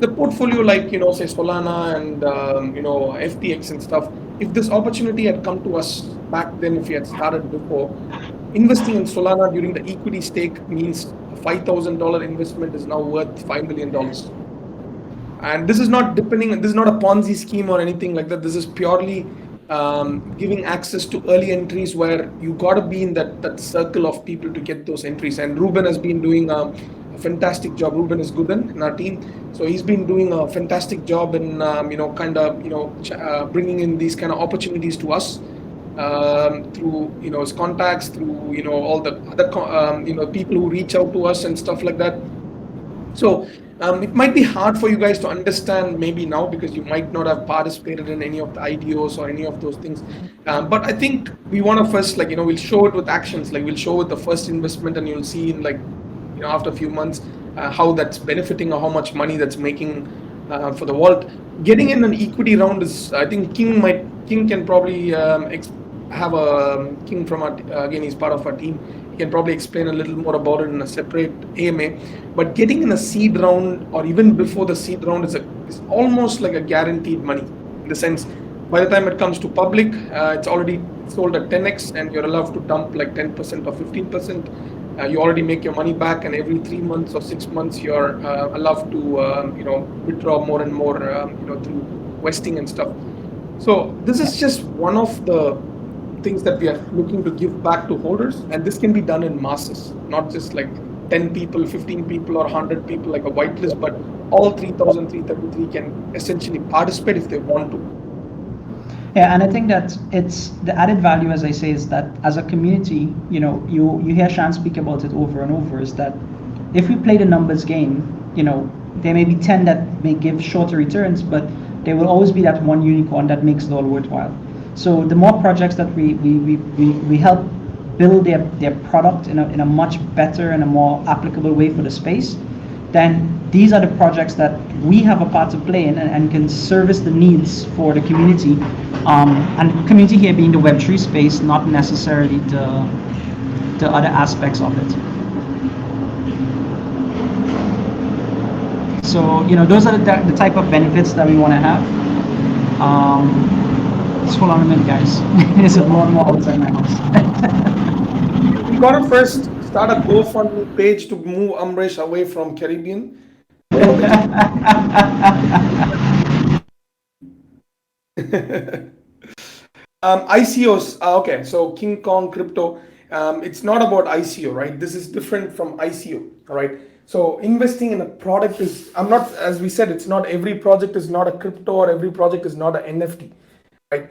the portfolio, like, say Solana and FTX and stuff, if this opportunity had come to us back then, if we had started before, investing in Solana during the equity stake means a $5,000 investment is now worth $5 million. And this is not depending, this is not a Ponzi scheme or anything like that. This is purely giving access to early entries where you got to be in that circle of people to get those entries. And Ruben has been doing a fantastic job. Ruben is Gooden in our team. So he's been doing a fantastic job in, bringing in these kind of opportunities to us. Through his contacts, through all the other people who reach out to us and stuff like that. So it might be hard for you guys to understand maybe now, because you might not have participated in any of the IDOs or any of those things. But I think we want to first, we'll show it with actions. Like, we'll show with the first investment, and you'll see in after a few months how that's benefiting or how much money that's making for the vault. Getting in an equity round is, I think King can probably have a King from our, again, he's part of our team. He can probably explain a little more about it in a separate AMA. But getting in a seed round, or even before the seed round, is almost like a guaranteed money, in the sense, by the time it comes to public, it's already sold at 10x, and you're allowed to dump like 10% or 15%. You already make your money back, and every 3 months or 6 months, you're allowed to withdraw more and more through vesting and stuff. So this is just one of the things that we are looking to give back to holders, and this can be done in masses, not just like 10 people, 15 people, or 100 people like a whitelist, but all 3,333 can essentially participate if they want to. Yeah, and I think that it's the added value, as I say, is that as a community, you hear Shan speak about it over and over, is that if we play the numbers game, there may be 10 that may give shorter returns, but there will always be that one unicorn that makes it all worthwhile. So the more projects that we help build their product in a much better and a more applicable way for the space, then these are the projects that we have a part to play in and can service the needs for the community. And community here being the Web3 space, not necessarily the other aspects of it. So, those are the type of benefits that we want to have. Just hold on a minute, guys. There's more and more outside my house. We gotta first start a GoFundMe page to move Amresh away from Caribbean. ICOs. Okay, so King Kong Crypto. It's not about ICO, right? This is different from ICO, all right? So investing in a product is, as we said, it's not every project is not a crypto, or every project is not an NFT, right?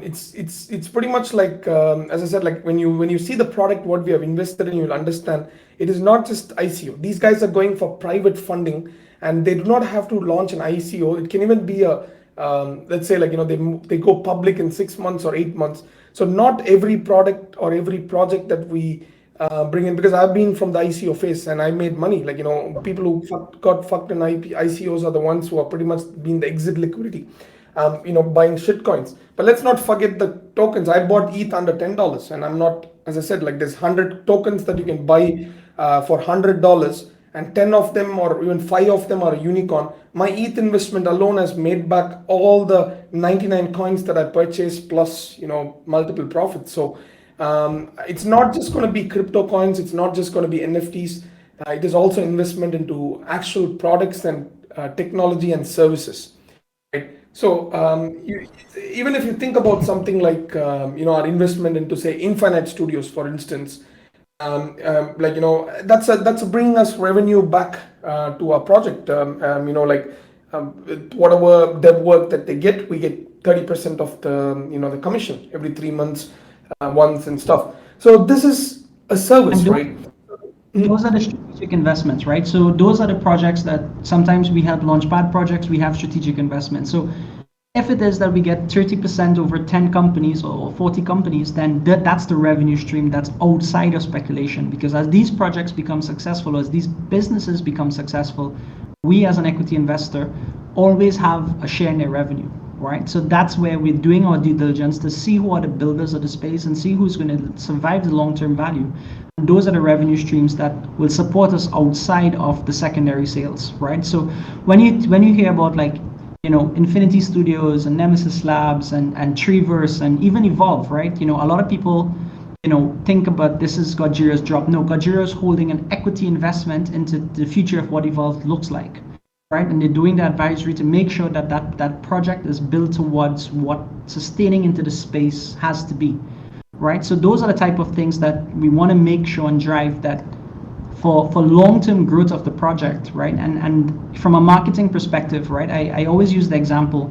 It's pretty much like, as I said, like when you see the product, what we have invested in, you'll understand it is not just ICO. These guys are going for private funding, and they do not have to launch an ICO. It can even be a, let's say, like, they go public in 6 months or 8 months. So not every product or every project that we bring in, because I've been from the ICO phase and I made money. Like, people who got fucked in ICOs are the ones who are pretty much been the exit liquidity, buying shit coins. But let's not forget the tokens. I bought ETH under $10, and I'm not, as I said, like there's 100 tokens that you can buy for $100, and 10 of them or even 5 of them are a unicorn. My ETH investment alone has made back all the 99 coins that I purchased plus, multiple profits. So it's not just going to be crypto coins. It's not just going to be NFTs. It is also investment into actual products and technology and services. Right. So even if you think about something like our investment into, say, Infinite Studios, for instance, that's bringing us revenue back to our project. Whatever dev work that they get, we get 30% of the commission every 3 months once and stuff. So this is a service, right? Those are the strategic investments, right? So those are the projects that sometimes we have launchpad projects, we have strategic investments. So if it is that we get 30% over 10 companies or 40 companies, then that's the revenue stream that's outside of speculation. Because as these projects become successful, as these businesses become successful, we as an equity investor always have a share in their revenue, right? So that's where we're doing our due diligence to see who are the builders of the space and see who's going to survive the long-term value. And those are the revenue streams that will support us outside of the secondary sales, right? So when you hear about like, Infinity Studios and Nemesis Labs and Treeverse and even Evolve, right? A lot of people, think about this is Gojira's job. No, Gojira is holding an equity investment into the future of what Evolve looks like, right? And they're doing the advisory to make sure that project is built towards what sustaining into the space has to be, right? So those are the type of things that we want to make sure and drive that for long-term growth of the project, right? And from a marketing perspective, right? I always use the example,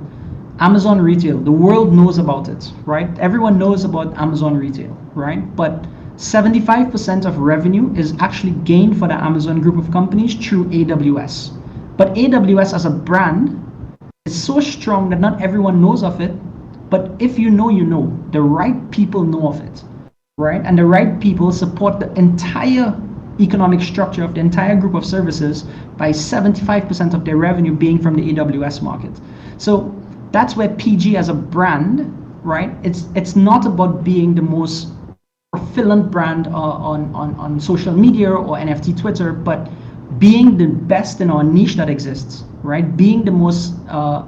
Amazon retail. The world knows about it, right? Everyone knows about Amazon retail, right? But 75% of revenue is actually gained for the Amazon group of companies through AWS. But AWS as a brand is so strong that not everyone knows of it. But if you know, the right people know of it, right? And the right people support the entire economic structure of the entire group of services by 75% of their revenue being from the AWS market. So that's where PG as a brand, right? It's not about being the most fulfilling brand on social media or NFT Twitter, but being the best in our niche that exists, right? Being the most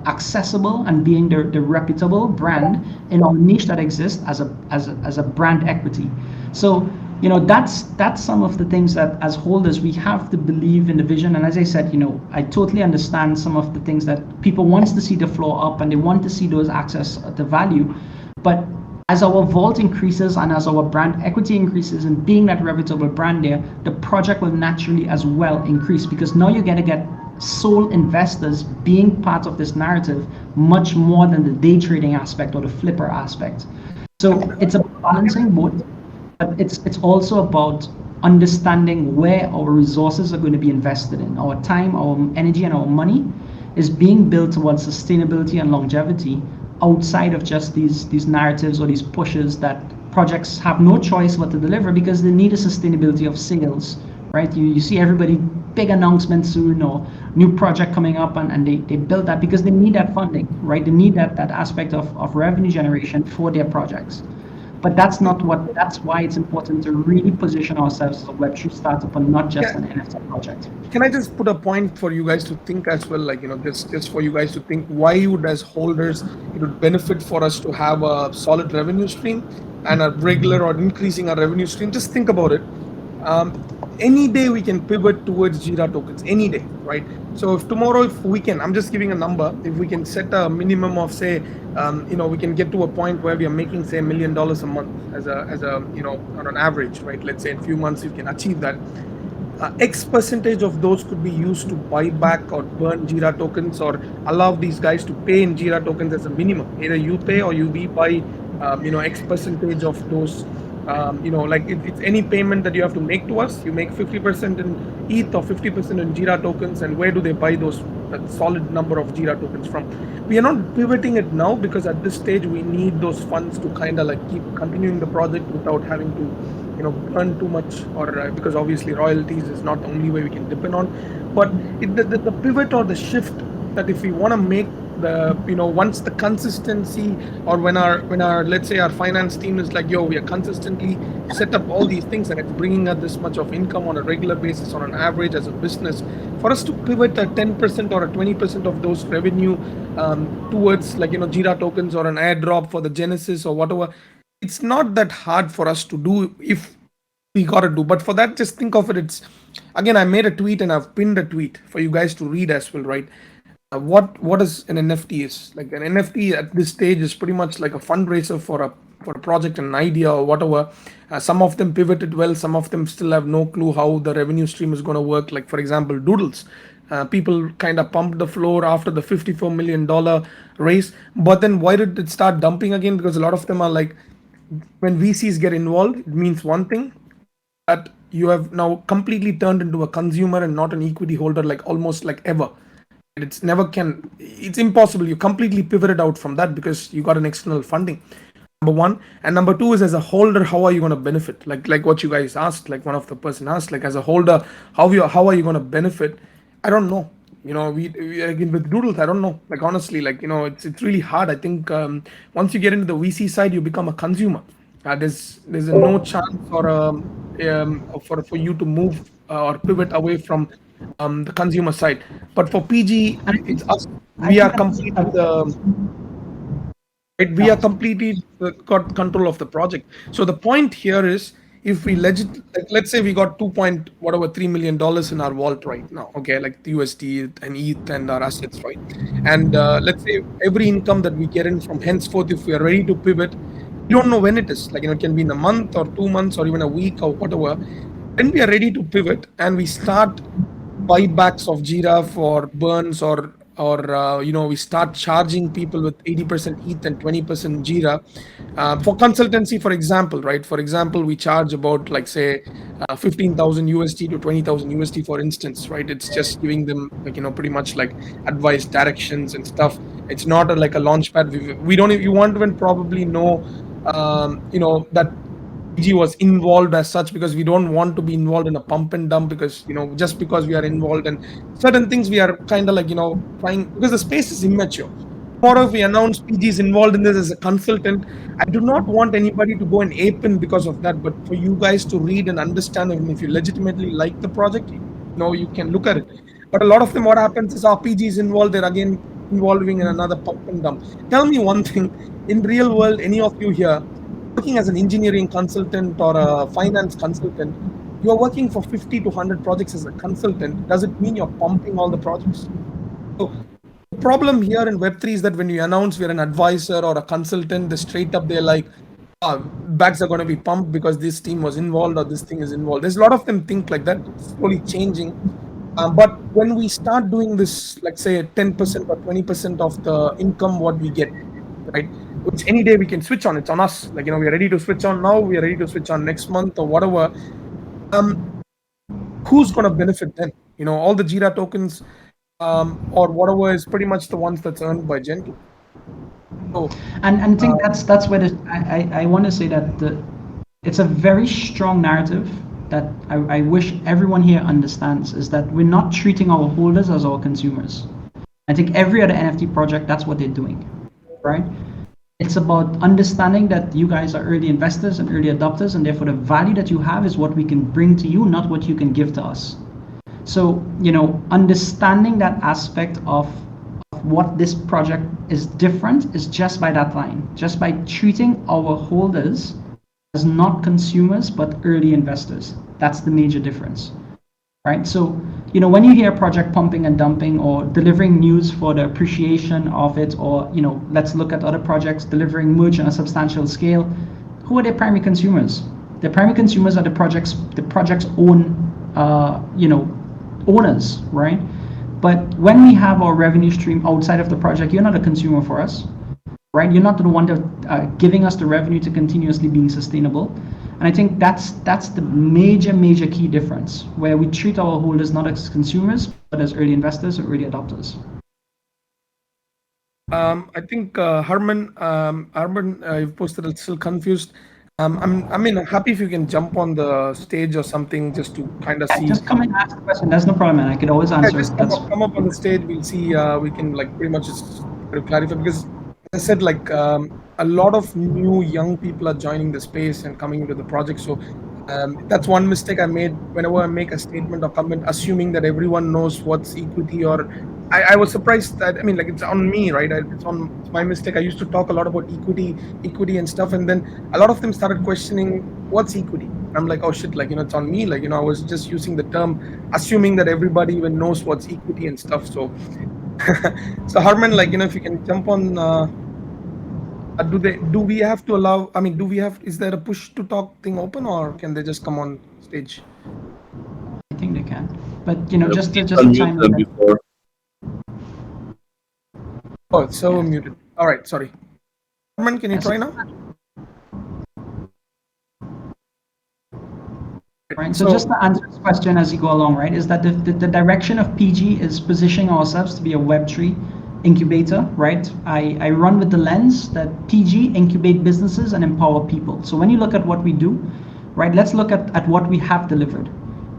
accessible and being the reputable brand in our niche that exists as a brand equity. So that's some of the things that as holders we have to believe in the vision. And as I said, I totally understand some of the things that people want to see the floor up and they want to see those access to value. But as our vault increases and as our brand equity increases and being that reputable brand there, the project will naturally as well increase, because now you're going to get sole investors being part of this narrative much more than the day trading aspect or the flipper aspect. So it's a balancing both. But it's also about understanding where our resources are going to be invested in. Our time, our energy, and our money is being built towards sustainability and longevity outside of just these narratives or these pushes that projects have no choice but to deliver because they need a sustainability of sales, right? You see everybody, big announcement soon or new project coming up and they build that because they need that funding, right? They need that aspect of revenue generation for their projects. But that's why it's important to really position ourselves as a Web3 startup and not just an NFT project. Can I just put a point for you guys to think as well, like, just for you guys to think, why would as holders, it would benefit for us to have a solid revenue stream and a regular or increasing our revenue stream? Just think about it. Any day we can pivot towards Jira tokens, any day, right? So if tomorrow, if we can, I'm just giving a number, if we can set a minimum of, say, we can get to a point where we are making, say, $1 million a month as a on an average, right? Let's say in a few months we can achieve that. X percentage of those could be used to buy back or burn Jira tokens, or allow these guys to pay in Jira tokens as a minimum. Either you pay or we buy, X percentage of those. Like it's any payment that you have to make to us, you make 50% in ETH or 50% in Jira tokens, and where do they buy those a solid number of Jira tokens from. We are not pivoting it now because at this stage we need those funds to kind of like keep continuing the project without having to, burn too much, or because obviously royalties is not the only way we can depend on. But the pivot or the shift, that if we want to make the, once the consistency, or when our let's say our finance team is like, yo, we are consistently set up all these things and it's bringing us this much of income on a regular basis on an average as a business, for us to pivot a 10% or a 20% of those revenue towards, like, Jira tokens or an airdrop for the Genesis or whatever, it's not that hard for us to do if we gotta do. But for that, just think of it, it's, again, I made a tweet and I've pinned a tweet for you guys to read as well, right? What is an NFT is. Like, an NFT at this stage is pretty much like a fundraiser for a project, an idea or whatever. Some of them pivoted well, some of them still have no clue how the revenue stream is going to work. Like, for example, Doodles. People kind of pumped the floor after the $54 million raise, but then why did it start dumping again? Because a lot of them are like, when VCs get involved, it means one thing, that you have now completely turned into a consumer and not an equity holder, like almost like ever. It's impossible. You completely pivoted out from that because you got an external funding. Number one. And number two is, as a holder, how are you going to benefit? Like what you guys asked, like one of the person asked, like, as a holder, how are you going to benefit? I don't know. We again with Doodles, I don't know. Like, honestly, like, it's really hard. I think once you get into the VC side, you become a consumer. There's a no chance for you to move or pivot away from the consumer side. But for PG, it's us. We are completely we are completely got control of the project. So the point here is, if we like, let's say we got $3 million in our vault right now, okay, like the USD and ETH and our assets, right? And let's say every income that we get in from henceforth, if we are ready to pivot, we don't know when it is. Like, it can be in a month or 2 months or even a week or whatever. When we are ready to pivot and we start buybacks of Jira for burns, or we start charging people with 80% ETH and 20% Jira for consultancy, for example, right? For example, we charge about, like, say 15,000 USD to 20,000 USD, for instance, right? It's just giving them, like, pretty much like advice, directions and stuff. It's not like a launch pad. We don't, you won't even probably know that PG was involved as such, because we don't want to be involved in a pump and dump, because just because we are involved in certain things, we are kind of like trying, because the space is immature. Tomorrow, if we announce PG is involved in this as a consultant, I do not want anybody to go and ape in because of that, but for you guys to read and understand, and if you legitimately like the project, you can look at it. But a lot of them, what happens is, our PG is involved, they're again involving in another pump and dump. Tell me one thing, in real world, any of you here working as an engineering consultant or a finance consultant, you're working for 50 to 100 projects as a consultant. Does it mean you're pumping all the projects? So the problem here in Web3 is that when you announce we're an advisor or a consultant, they straight up, they're like, bags are going to be pumped because this team was involved or this thing is involved. There's a lot of them think like that. It's slowly changing. But when we start doing this, like, say 10% or 20% of the income, what we get, right? Which any day we can switch on. It's on us. Like, we are ready to switch on now. We are ready to switch on next month or whatever. Who's going to benefit then? All the Jira tokens or whatever is pretty much the ones that's earned by Gentle. So, and I think that's where I want to say that it's a very strong narrative that I wish everyone here understands, is that we're not treating our holders as our consumers. I think every other NFT project, that's what they're doing, right? It's about understanding that you guys are early investors and early adopters, and therefore the value that you have is what we can bring to you, not what you can give to us. So, understanding that aspect of what this project is different is just by that line, just by treating our holders as not consumers, but early investors. That's the major difference, right? So, when you hear project pumping and dumping or delivering news for the appreciation of it, or, let's look at other projects delivering merge on a substantial scale, who are their primary consumers? The primary consumers are the project's own, owners, right? But when we have our revenue stream outside of the project, you're not a consumer for us, right? You're not the one that giving us the revenue to continuously being sustainable. And I think that's the major key difference, where we treat our holders not as consumers, but as early investors or early adopters. I think Harman, you've posted it's still confused. I'm happy if you can jump on the stage or something just to kind of Yeah, see. just come and ask the question. That's no problem, man. I could always Yeah, answer just it. That's come up on the stage. We'll see. We can like pretty much just try to clarify because as I said, like a lot of new young people are joining the space and coming into the project. So that's one mistake I made whenever I make a statement or comment, assuming that everyone knows what's equity. Or I was surprised that I mean, like it's on me, right? It's my mistake. I used to talk a lot about equity and stuff, and then a lot of them started questioning what's equity. I'm like, oh shit, like it's on me. Like I was just using the term, assuming that everybody even knows what's equity and stuff. So, so Harman, like if you can jump on. Do we have to allow? I mean, do we have? Is there a push to talk thing open, or can they just come on stage? I think they can, but just Please to unmute chime them in. before. Oh, it's so Yeah. muted. All right, sorry. Harman, can you try now? Right. So just to answer this question as you go along, right, is that the direction of PG is positioning ourselves to be a Web3 incubator, right? I run with the lens that PG incubate businesses and empower people. So when you look at what we do, right, let's look at what we have delivered.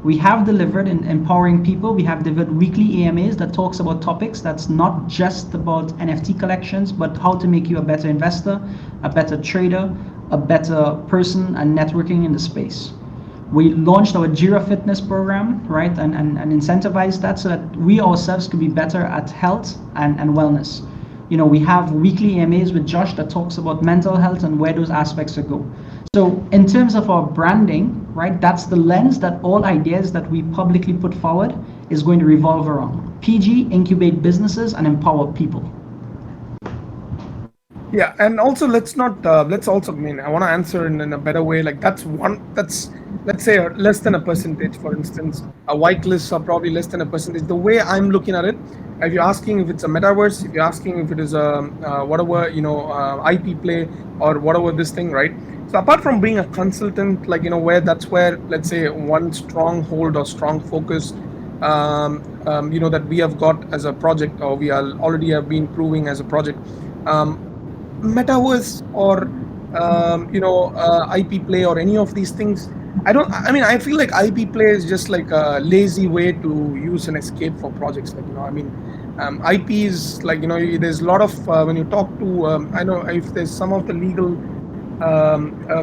We have delivered in empowering people. We have delivered weekly AMAs that talks about topics that's not just about NFT collections, but how to make you a better investor, a better trader, a better person, and networking in the space. We launched our Jira Fitness program, right, and incentivized that so that we ourselves could be better at health and wellness. We have weekly AMAs with Josh that talks about mental health and where those aspects should go. So in terms of our branding, right, that's the lens that all ideas that we publicly put forward is going to revolve around. PG, incubate businesses and empower people. Yeah, and also let's also, I mean, I want to answer in a better way. Like that's let's say less than a percentage, for instance. Whitelists are probably less than a percentage. The way I'm looking at it, if you're asking if it's a metaverse, if you're asking if it is a whatever IP play or whatever this thing, right? So apart from being a consultant, like that's where let's say one stronghold or strong focus, that we have got as a project, or we are already have been proving as a project. Metaverse or IP play or any of these things, I feel like IP play is just like a lazy way to use an escape for projects. Like IP is like there's a lot of when you talk to I know if there's some of the legal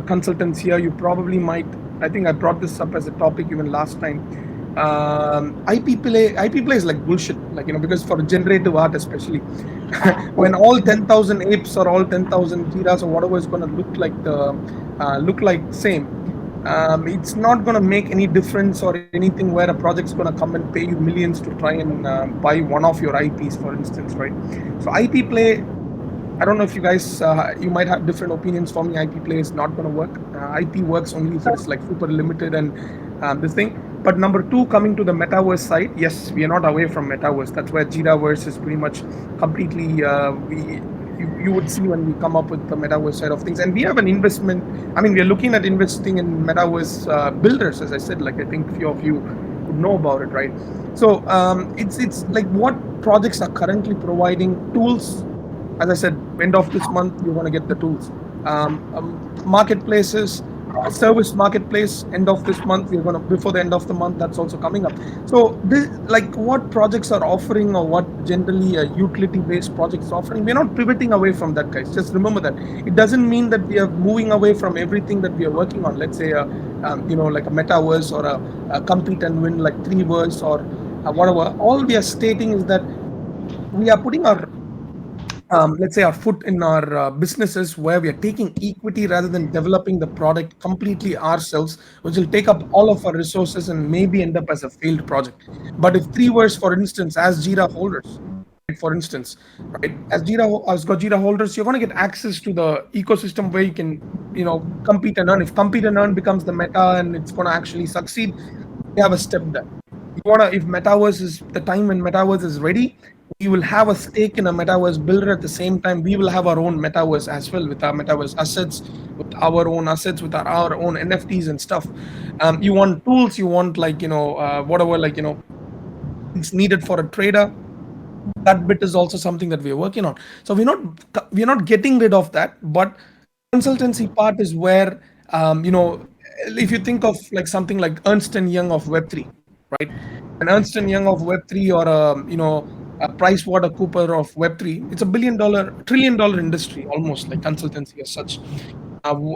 consultants here, you probably might. I think I brought this up as a topic even last time. IP play is like bullshit, like because for generative art especially, when all 10,000 apes or all 10,000 jiras or whatever is going to look like same, it's not going to make any difference or anything where a project's going to come and pay you millions to try and buy one of your IPs, for instance, right? So IP play, I don't know if you guys, you might have different opinions. For me, IP play is not going to work. IP works only if it's like super limited and this thing. But number two, coming to the metaverse side, yes, we are not away from metaverse. That's where Jiraverse is pretty much completely, you would see when we come up with the metaverse side of things. And we have an investment. I mean, we are looking at investing in metaverse builders, as I said, like I think a few of you would know about it, right? So it's like what projects are currently providing tools. As I said, end of this month, you're going to get the tools. Marketplaces, service marketplace, end of this month, we're going to, before the end of the month, that's also coming up. So this, like what projects are offering or what generally a utility-based project is offering, we're not pivoting away from that, guys. Just remember that. It doesn't mean that we are moving away from everything that we are working on. Let's say, like a metaverse or a compete and win like Three-verse or whatever. All we are stating is that we are putting our let's say our foot in our businesses where we are taking equity rather than developing the product completely ourselves, which will take up all of our resources and maybe end up as a failed project. But if Three-verse, for instance, as Jira holders, for instance, right, as Jira holders, you're going to get access to the ecosystem where you can, compete and earn. If compete and earn becomes the meta and it's going to actually succeed, you have a step there. if metaverse is the time when metaverse is ready, we will have a stake in a metaverse builder. At the same time, we will have our own metaverse as well, with our metaverse assets, with our own NFTs and stuff. You want tools, you want, like, whatever, like, things needed for a trader. That bit is also something that we are working on. So we're not getting rid of that, but consultancy part is where, if you think of like something like Ernst and Young of Web3, right? An Ernst and Young of Web3, or a Price Water Cooper of Web3, it's a trillion-dollar industry, almost, like consultancy as such.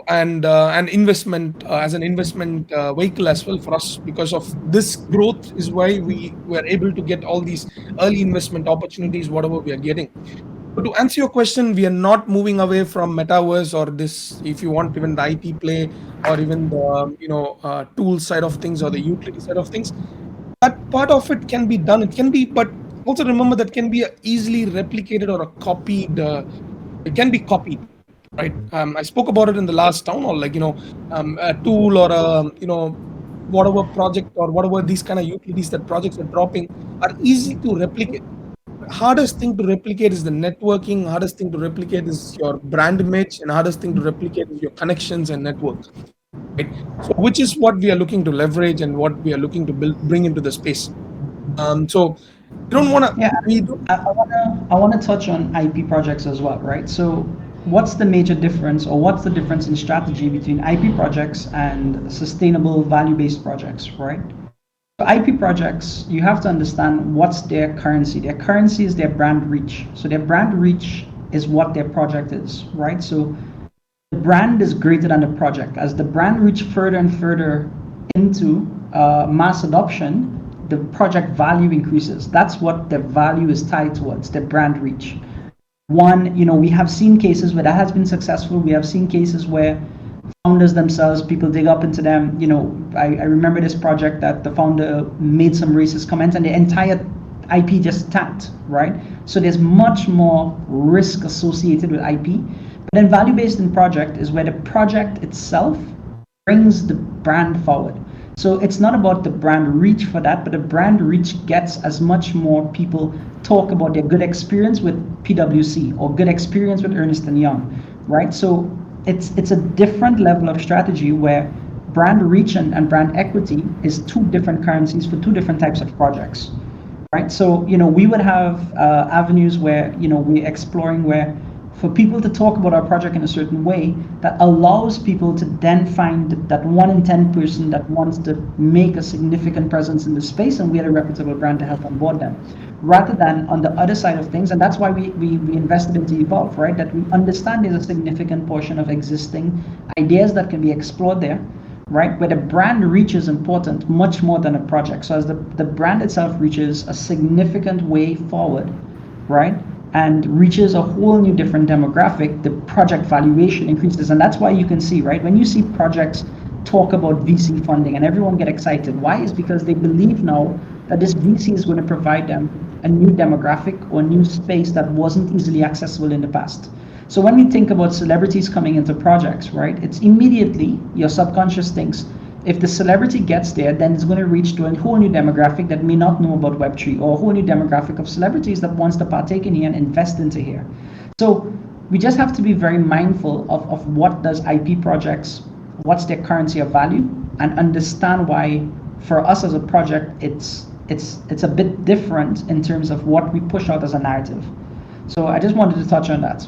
And an investment, as an investment vehicle as well for us. Because of this growth is why we were able to get all these early investment opportunities, whatever we are getting. So to answer your question, we are not moving away from metaverse, or this, if you want, even the IP play, or even the tool side of things, or the utility side of things. That part of it can be done. It can be, but also remember that can be a easily replicated or a copied. It can be copied, right? I spoke about it in the last town hall, like, a tool, or a, whatever project, or whatever these kind of utilities that projects are dropping, are easy to replicate. Hardest thing to replicate is the networking. Hardest thing to replicate is your brand image, and hardest thing to replicate is your connections and network, right? So which is what we are looking to leverage, and what we are looking to bring into the space. So we don't want to Yeah, we don't I wanna touch on IP projects as well, right? So what's the major difference, or what's the difference in strategy between IP projects and sustainable value-based projects, right? So IP projects, you have to understand what's their currency. Their currency is their brand reach. So their brand reach is what their project is, right? So the brand is greater than the project. As the brand reach further and further into mass adoption, the project value increases. That's what the value is tied towards, the brand reach. We have seen cases where that has been successful. We have seen cases where founders themselves, people dig up into them. I remember this project that the founder made some racist comments, and the entire IP just tanked, right? So there's much more risk associated with IP. But then value-based in project is where the project itself brings the brand forward. So it's not about the brand reach for that, but the brand reach gets as much more people talk about their good experience with PwC, or good experience with Ernst and Young, right? So it's a different level of strategy, where brand reach and brand equity is two different currencies for two different types of projects, right? So we would have avenues where we're exploring, where for people to talk about our project in a certain way that allows people to then find that 1 in 10 person that wants to make a significant presence in the space, and we had a reputable brand to help onboard them, rather than on the other side of things. And that's why we invested into Evolve, right? That we understand there's a significant portion of existing ideas that can be explored there, right? Where the brand reach is important much more than a project. So as the brand itself reaches a significant way forward, right, and reaches a whole new different demographic, the project valuation increases. And that's why you can see, right, when you see projects talk about VC funding and everyone get excited, why? Is because they believe now that this VC is going to provide them a new demographic or new space that wasn't easily accessible in the past. So when we think about celebrities coming into projects, right, it's immediately your subconscious thinks, if the celebrity gets there, then it's going to reach to a whole new demographic that may not know about Web3, or a whole new demographic of celebrities that wants to partake in here and invest into here. So we just have to be very mindful of what does IP projects, what's their currency of value, and understand why for us as a project, it's a bit different in terms of what we push out as a narrative. So I just wanted to touch on that.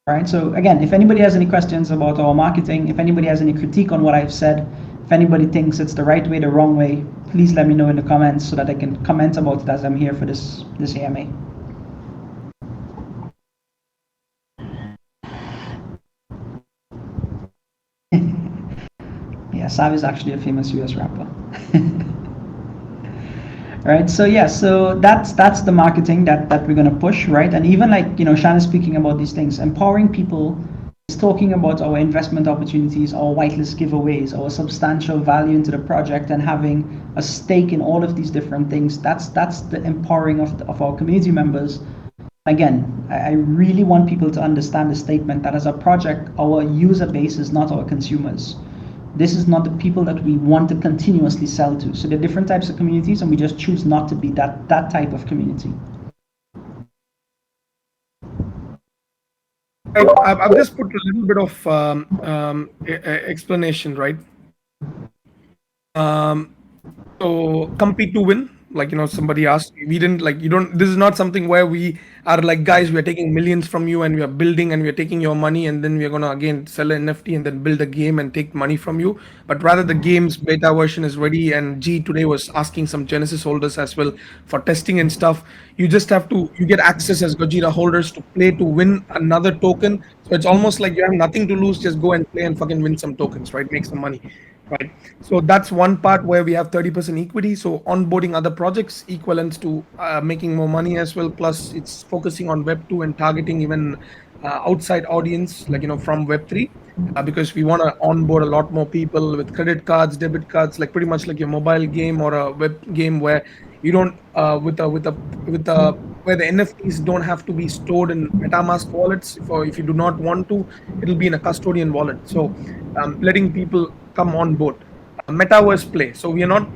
Right. So again, if anybody has any questions about our marketing, if anybody has any critique on what I've said, if anybody thinks it's the right way, the wrong way, please let me know in the comments so that I can comment about it as I'm here for this AMA. Yeah, Sav is actually a famous US rapper. Right, so yeah, so that's the marketing that we're gonna push, right? And even like Shan is speaking about these things, empowering people, is talking about our investment opportunities, our whitelist giveaways, our substantial value into the project, and having a stake in all of these different things. That's the empowering of our community members. Again, I really want people to understand the statement that as a project, our user base is not our consumers, this is not the people that we want to continuously sell to. So there are different types of communities, and we just choose not to be that type of community. I've just put a little bit of explanation, right? Um, so compete to win, like somebody asked, we didn't like you don't. This is not something where we are like, guys, we are taking millions from you and we are building and we are taking your money and then we are gonna again sell an NFT and then build a game and take money from you. But rather, the game's beta version is ready, and G today was asking some Genesis holders as well for testing and stuff. You just have to you get access as Gojira holders to play to win another token. So it's almost like you have nothing to lose, just go and play and fucking win some tokens, right? Make some money. Right. So that's one part where we have 30% equity. So onboarding other projects equivalent to making more money as well. Plus, it's focusing on Web2 and targeting even outside audience, like from Web3, because we want to onboard a lot more people with credit cards, debit cards, like pretty much like your mobile game or a web game where you don't with the where the NFTs don't have to be stored in MetaMask wallets. If you do not want to, it'll be in a custodian wallet. So letting people come on board. Metaverse play. So we are not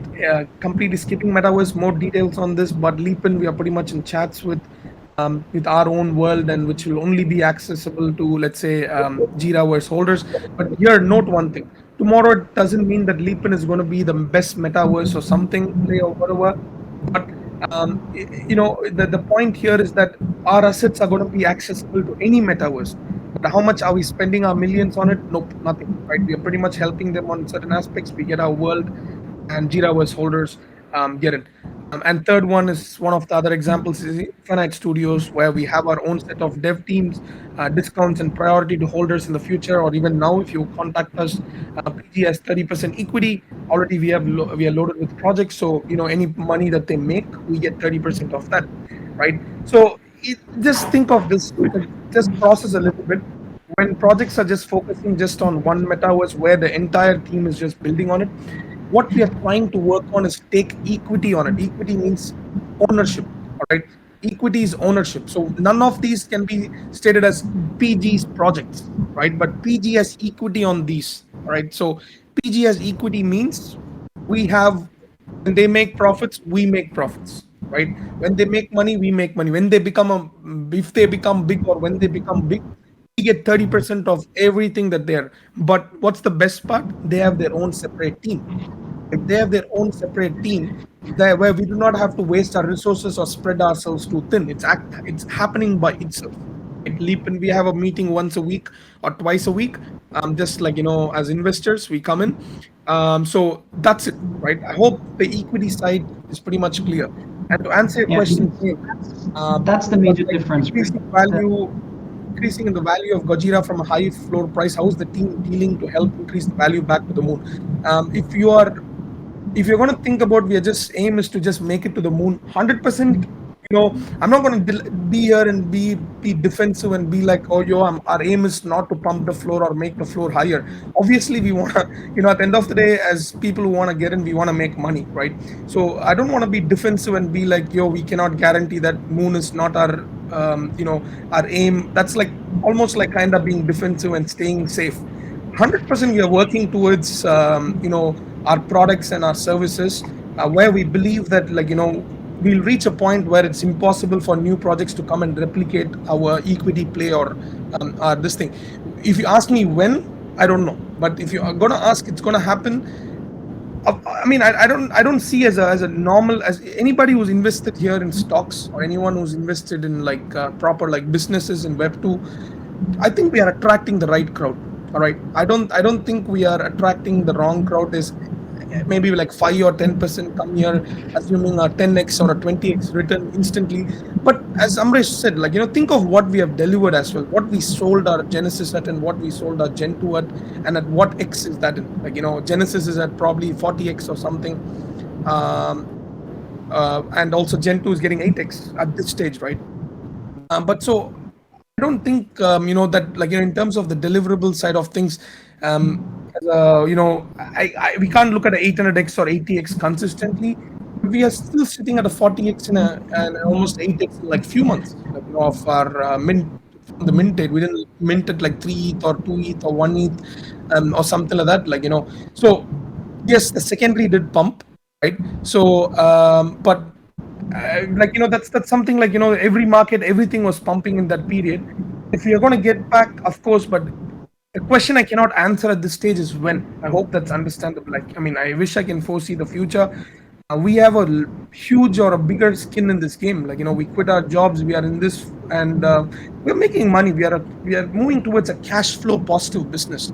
completely skipping metaverse. More details on this, but Leapin, we are pretty much in chats with our own world, and which will only be accessible to, let's say, Jiraverse holders. But here, note one thing: tomorrow it doesn't mean that Leapin is going to be the best metaverse or something play or whatever. But the point here is that our assets are going to be accessible to any metaverse. But how much are we spending our millions on it? Nope, nothing. Right? We are pretty much helping them on certain aspects. We get our world, and Jiraverse holders get it. And third one is one of the other examples is Infinite Studios, where we have our own set of dev teams, discounts and priority to holders in the future, or even now, if you contact us, PG has 30% equity. Already we are loaded with projects, so any money that they make, we get 30% of that, right? So just think of this, just process a little bit. When projects are just focusing just on one metaverse where the entire team is just building on it, what we are trying to work on is take equity on it. Equity means ownership, all right? Equity is ownership. So none of these can be stated as PG's projects, right? But PG has equity on these, all right? So PG has equity means we have, when they make profits, we make profits, right? When they make money, we make money. When they if they become big, or when they become big, we get 30% of everything that they're. But what's the best part? They have their own separate team. If they have their own separate team, there where we do not have to waste our resources or spread ourselves too thin. It's happening by itself. It leap, and we have a meeting once a week or twice a week. Just like as investors, we come in. So that's it, right? I hope the equity side is pretty much clear. And to answer your Yeah, question, that's the major difference, right? Increasing in the value of Gojira from a high floor price. How is the team dealing to help increase the value back to the moon? If you're going to think about, we are just aim is to just make it to the moon 100%. I'm not going to be here and be defensive and be like, oh yo, our aim is not to pump the floor or make the floor higher. Obviously we want to, at the end of the day, as people who want to get in, we want to make money, right? So I don't want to be defensive and be like, yo, we cannot guarantee that moon is not our our aim. That's like almost like kind of being defensive and staying safe. 100% we are working towards our products and our services, where we believe that we'll reach a point where it's impossible for new projects to come and replicate our equity play or this thing. If you ask me when, I don't know, but if you are going to ask, it's going to happen. I mean, I don't see as a normal, as anybody who's invested here in stocks, or anyone who's invested in like proper like businesses in Web2. I think we are attracting the right crowd. All right. I don't think we are attracting the wrong crowd. There's maybe like 5 or 10% come here, assuming a 10x or a 20x return instantly. But as Amresh said, like think of what we have delivered as well. What we sold our Genesis at, and what we sold our Gen 2 at, and at what x is that in? Like Genesis is at probably 40x or something. And also Gen 2 is getting 8x at this stage, right? But so I don't think that like in terms of the deliverable side of things, we can't look at an 800x or 80x consistently. But we are still sitting at a 40x and almost 8x in like few months of our mint the mint date. We didn't mint it like 3 ETH or 2 ETH or 1 ETH, or something like that. Like, so yes, the secondary did pump, right? So, but like, that's something like, every market, everything was pumping in that period. If we are going to get back, of course, but the question I cannot answer at this stage is when. I hope that's understandable. Like, I mean, I wish I can foresee the future. We have a huge or a bigger skin in this game. Like, we quit our jobs, we are in this, and we're making money. We are moving towards a cash flow positive business.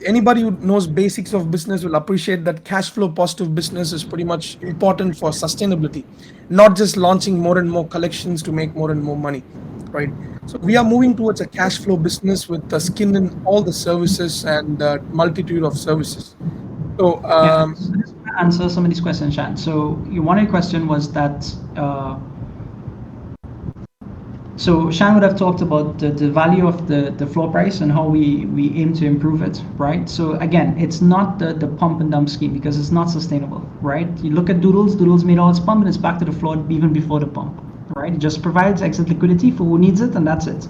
Anybody who knows basics of business will appreciate that cash flow positive business is pretty much important for sustainability, not just launching more and more collections to make more and more money, right? So we are moving towards a cash flow business with the skin in all the services and multitude of services. So Yeah, so this will answer some of these questions, Shan. So one of your question was that so Shan would have talked about the value of the floor price and how we aim to improve it, right? So again, it's not the pump and dump scheme because it's not sustainable, right? You look at Doodles made all its pump and it's back to the floor even before the pump, right? It just provides exit liquidity for who needs it and that's it,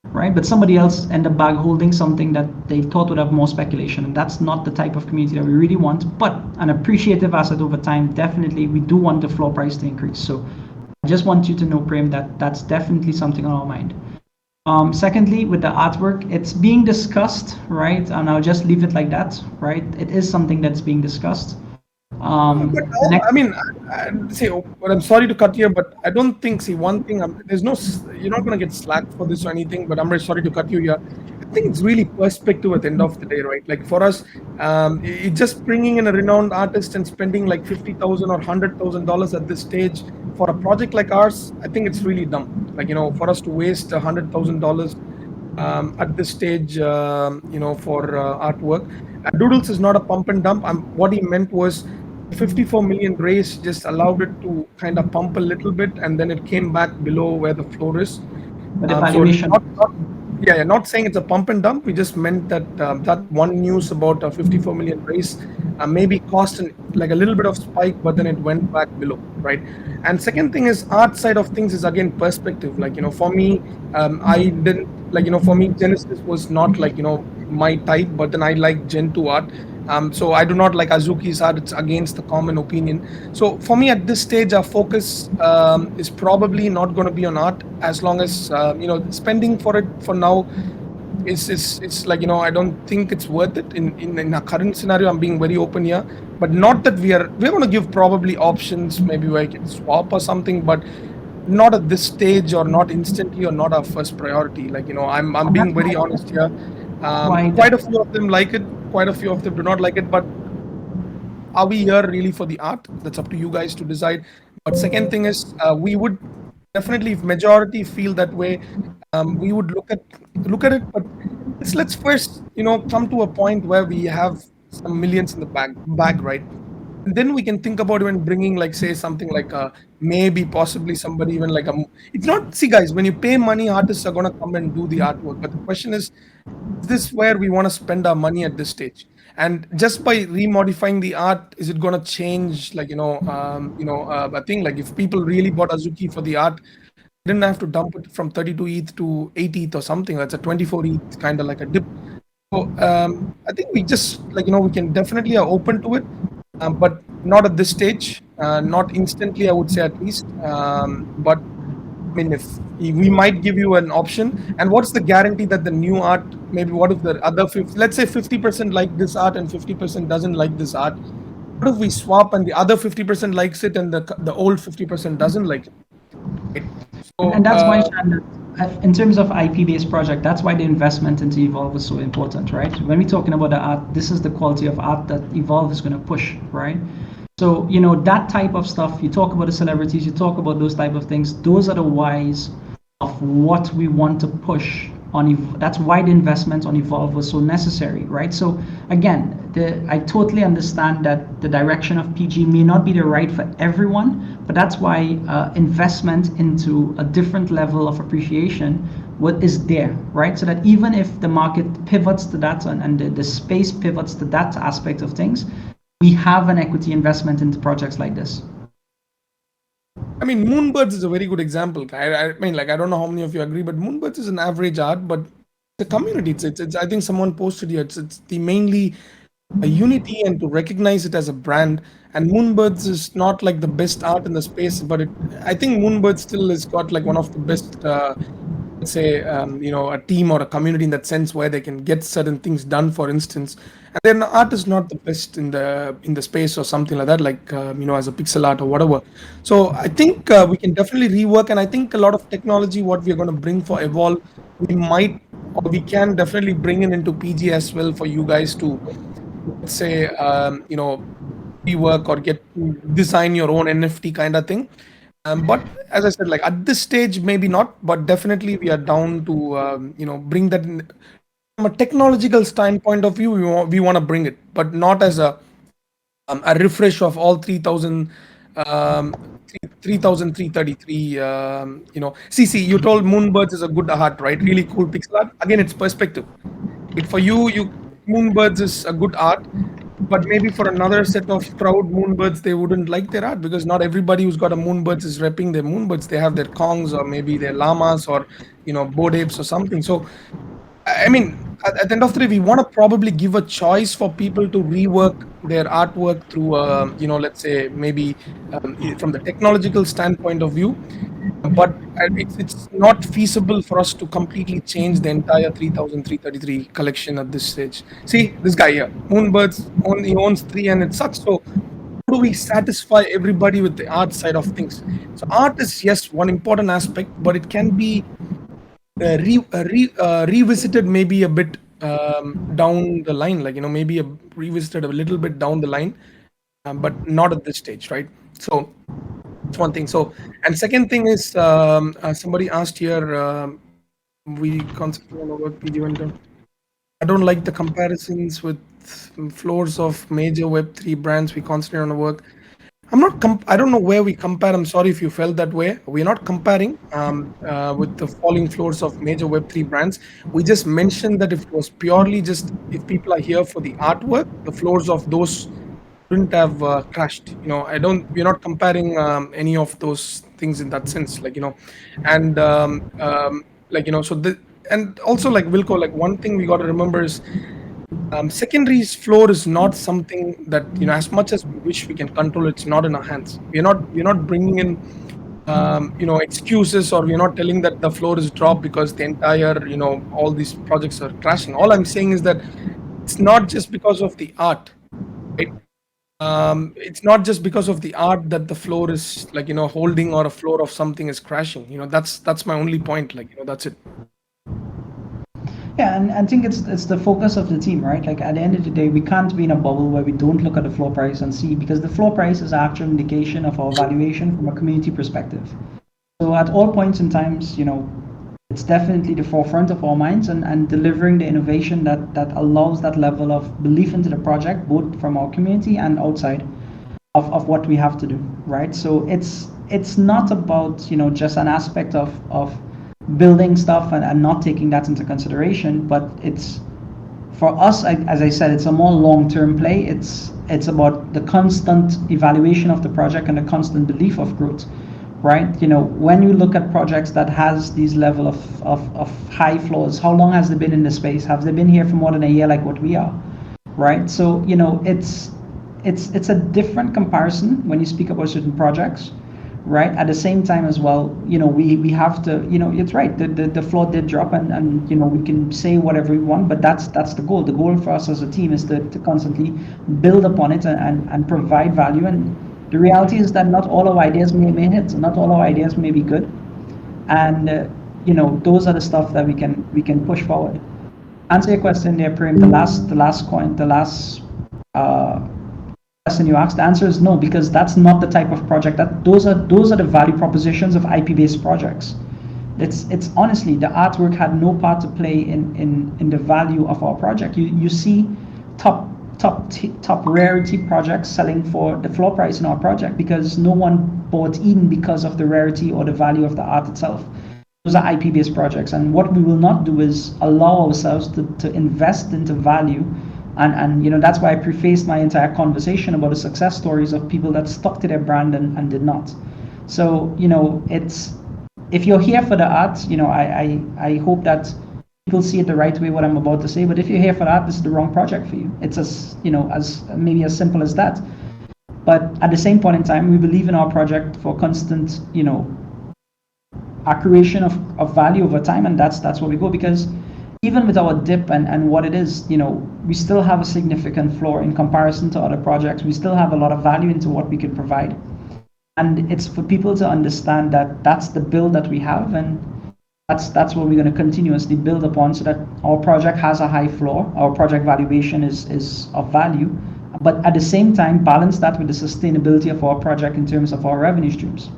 right? But somebody else end up bag holding something that they thought would have more speculation, and that's not the type of community that we really want. But an appreciative asset over time, definitely we do want the floor price to increase. So I just want you to know, Prem, that that's definitely something on our mind. Secondly, with the artwork, it's being discussed, right? And I'll just leave it like that, right? It is something that's being discussed. But I mean, say, but I'm sorry to cut you, but I don't think. See, one thing, there's no, you're not going to get slack for this or anything. But I'm very sorry to cut you here. I think it's really perspective at the end of the day, right? Like for us, just bringing in a renowned artist and spending like $50,000 or $100,000 at this stage for a project like ours, I think it's really dumb. Like, for us to waste $100,000 at this stage, for artwork. Doodles is not a pump and dump. What he meant was 54 million raise just allowed it to kind of pump a little bit, and then it came back below where the floor is. But evaluation. Not saying it's a pump and dump. We just meant that that one news about a 54 million raise maybe caused like a little bit of spike, but then it went back below, right? And second thing is art side of things is again perspective. Like, for me, I didn't like, for me, Genesis was not like, my type, but then I like Gen 2 art. So I do not like Azuki's art. It's against the common opinion. So for me at this stage, our focus is probably not going to be on art, as long as spending for it for now it's like, I don't think it's worth it in our current scenario. I'm being very open here, but not that we're going to give probably options, maybe where I can swap or something, but not at this stage, or not instantly, or not our first priority. Like, I'm being very honest here. Quite a few of them like it, quite a few of them do not like it, but are we here really for the art? That's up to you guys to decide. But second thing is, we would definitely, if majority feel that way, we would look at it. But let's first, come to a point where we have some millions in the bag, right? And then we can think about even bringing, like, say, something like maybe possibly somebody even like it's not, see guys, when you pay money, artists are going to come and do the artwork, but the question is this where we want to spend our money at this stage? And just by remodifying the art, is it going to change, like, a thing? Like, if people really bought Azuki for the art, they didn't have to dump it from 32 ETH to 8 ETH or something. That's a 24 ETH kind of like a dip. So I think we just, like, we can definitely are open to it, but not at this stage, not instantly, I would say, at least. But I mean, if we might give you an option, and what's the guarantee that the new art, maybe what if the other let's say 50% like this art and 50% doesn't like this art? What if we swap and the other 50% likes it and the old 50% doesn't like it? Right? So, and that's why, Shan, in terms of IP-based project, that's why the investment into Evolve is so important, right? When we're talking about the art, this is the quality of art that Evolve is going to push, right? So, that type of stuff, you talk about the celebrities, you talk about those type of things, those are the whys of what we want to push on. That's why the investment on Evolve was so necessary, right? So again, I totally understand that the direction of PG may not be the right for everyone, but that's why investment into a different level of appreciation what is there, right? So that even if the market pivots to that and the space pivots to that aspect of things, we have an equity investment into projects like this. I mean, Moonbirds is a very good example. I mean, like, I don't know how many of you agree, but Moonbirds is an average art, but the community. It's I think someone posted here. It's the mainly a unity and to recognize it as a brand. And Moonbirds is not like the best art in the space, but I think Moonbirds still has got like one of the best. Let's say a team or a community in that sense where they can get certain things done, for instance, and then the art is not the best in the space or something like that, like as a pixel art or whatever. So I think we can definitely rework, and I think a lot of technology what we're going to bring for Evolve, we might or we can definitely bring it into PG as well for you guys to, let's say, rework or get design your own NFT kind of thing. But as I said, like at this stage, maybe not, but definitely we are down to bring that in. From a technological standpoint of view. We want to bring it, but not as a refresh of all 3000 um 3333 see, you told Moonbirds is a good art, right? Really cool pixel art. Again, it's perspective. For you Moonbirds is a good art, but maybe for another set of proud Moonbirds, they wouldn't like their art because not everybody who's got a Moonbirds is repping their Moonbirds. They have their Kongs or maybe their llamas or bored apes or something. So I mean, at the end of the day, we want to probably give a choice for people to rework their artwork through, let's say maybe from the technological standpoint of view. But it's not feasible for us to completely change the entire 3333 collection at this stage. See, this guy here, Moonbirds, he owns three and it sucks. So how do we satisfy everybody with the art side of things? So art is, yes, one important aspect, but it can be revisited maybe a bit down the line, like maybe revisited a little bit down the line, but not at this stage, right? So that's one thing. So, and second thing is somebody asked here, we concentrate on our PG window. I don't like the comparisons with floors of major Web3 brands. We concentrate on the work. I don't know where we compare. I'm sorry if you felt that way. We're not comparing with the falling floors of major Web3 brands. We just mentioned that if it was purely just if people are here for the artwork, the floors of those wouldn't have crashed. We're not comparing any of those things in that sense. And so and also like Wilco, like one thing we got to remember is secondary's floor is not something that as much as we wish we can control, it's not in our hands. We're not bringing in excuses, or we're not telling that the floor is dropped because the entire all these projects are crashing. All I'm saying is that it's not just because of the art, right? It's not just because of the art that the floor is holding, or a floor of something is crashing. That's my only point. That's it. Yeah, and I think it's the focus of the team, right? Like at the end of the day, we can't be in a bubble where we don't look at the floor price and see, because the floor price is an actual indication of our valuation from a community perspective. So at all points in times, it's definitely the forefront of our minds, and delivering the innovation that allows that level of belief into the project, both from our community and outside of what we have to do, right? So it's not about just an aspect of building stuff and not taking that into consideration, but it's for us, as I said, it's a more long-term play. It's about the constant evaluation of the project and the constant belief of growth, right? When you look at projects that has these level of high floors, how long has they been in the space? Have they been here for more than a year, like what we are, right? So it's a different comparison when you speak about certain projects, right? At the same time as well, we have to, it's right, the floor did drop, and we can say whatever we want, but that's the goal. The goal for us as a team is to constantly build upon it and provide value. And the reality is that not all our ideas may hit, not all our ideas may be good, and those are the stuff that we can push forward. Answer your question there, Prem. The last question you asked, the answer is no, because that's not the type of project that those are the value propositions of IP-based projects. It's honestly, the artwork had no part to play in the value of our project. You see top rarity projects selling for the floor price in our project because no one bought Eden because of the rarity or the value of the art itself. Those are IP-based projects, and what we will not do is allow ourselves to invest into value. And that's why I prefaced my entire conversation about the success stories of people that stuck to their brand and did not. So, it's, if you're here for the art, I hope that people see it the right way, what I'm about to say. But if you're here for that, this is the wrong project for you. It's as, as maybe as simple as that. But at the same point in time, we believe in our project for constant, accretion of value over time, and that's where we go. Because even with our dip and what it is, we still have a significant floor in comparison to other projects. We still have a lot of value into what we can provide. And it's for people to understand that that's the build that we have, and that's what we're going to continuously build upon, so that our project has a high floor, our project valuation is of value, but at the same time balance that with the sustainability of our project in terms of our revenue streams.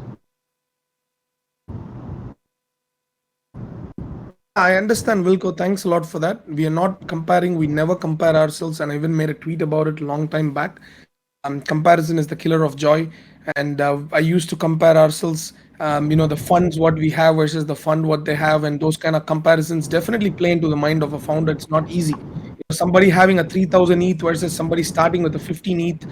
I understand, Wilco. Thanks a lot for that. We are not comparing. We never compare ourselves, and I even made a tweet about it a long time back. Comparison is the killer of joy, and I used to compare ourselves. The funds what we have versus the fund what they have, and those kind of comparisons definitely play into the mind of a founder. It's not easy. Somebody having a 3,000 ETH versus somebody starting with a 15 ETH,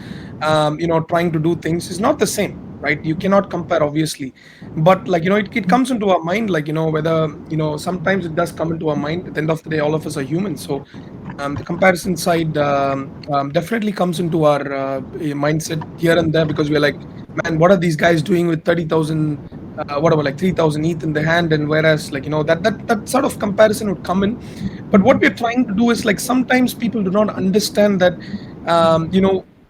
trying to do things is not the same, right? You cannot compare, obviously. But it comes into our mind, whether sometimes it does come into our mind. At the end of the day, all of us are human, so the comparison side definitely comes into our mindset here and there, because we're like, man, what are these guys doing with 30,000, whatever, like 3,000 ETH in the hand? And whereas, that sort of comparison would come in. But what we're trying to do is, like, sometimes people do not understand that,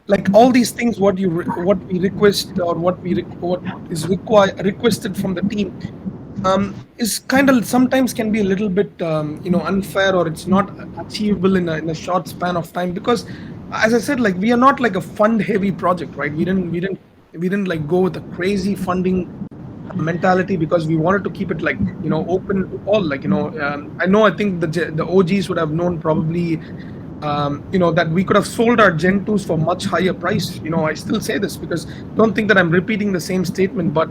like all these things, what we request, or what is requested from the team, is kind of sometimes can be a little bit unfair, or it's not achievable in a short span of time. Because, as I said, like, we are not like a fund heavy project, right? We didn't like go with a crazy funding mentality, because we wanted to keep it like open to all. I think the OGs would have known probably, that we could have sold our Gen 2s for much higher price. I still say this because don't think that I'm repeating the same statement, but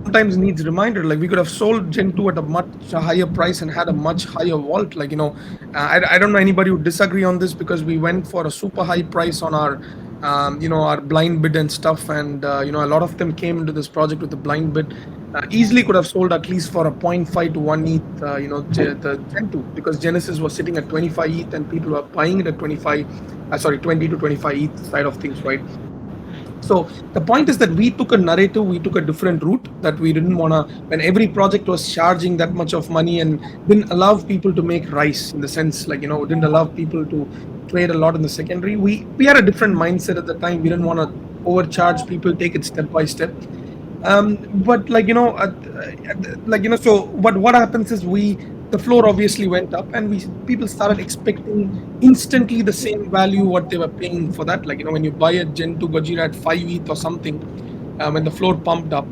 sometimes needs reminder. Like, we could have sold Gen 2 at a much higher price and had a much higher vault. I don't know anybody would disagree on this, because we went for a super high price on our our blind bid and stuff, and a lot of them came into this project with a blind bid. Easily could have sold at least for a 0.5 to 1 ETH, the Gen 2, because Genesis was sitting at 25 ETH and people were buying it at 20 to 25 ETH side of things, right? So the point is that we took a different route, that we didn't want to, when every project was charging that much of money, and didn't allow people to make rice, in the sense, didn't allow people to trade a lot in the secondary. We had a different mindset at the time. We didn't want to overcharge people, take it step by step. But so what happens is, the floor obviously went up, and people started expecting instantly the same value what they were paying for that. When you buy a Gen 2 Gojira at 5 ETH or something, when the floor pumped up,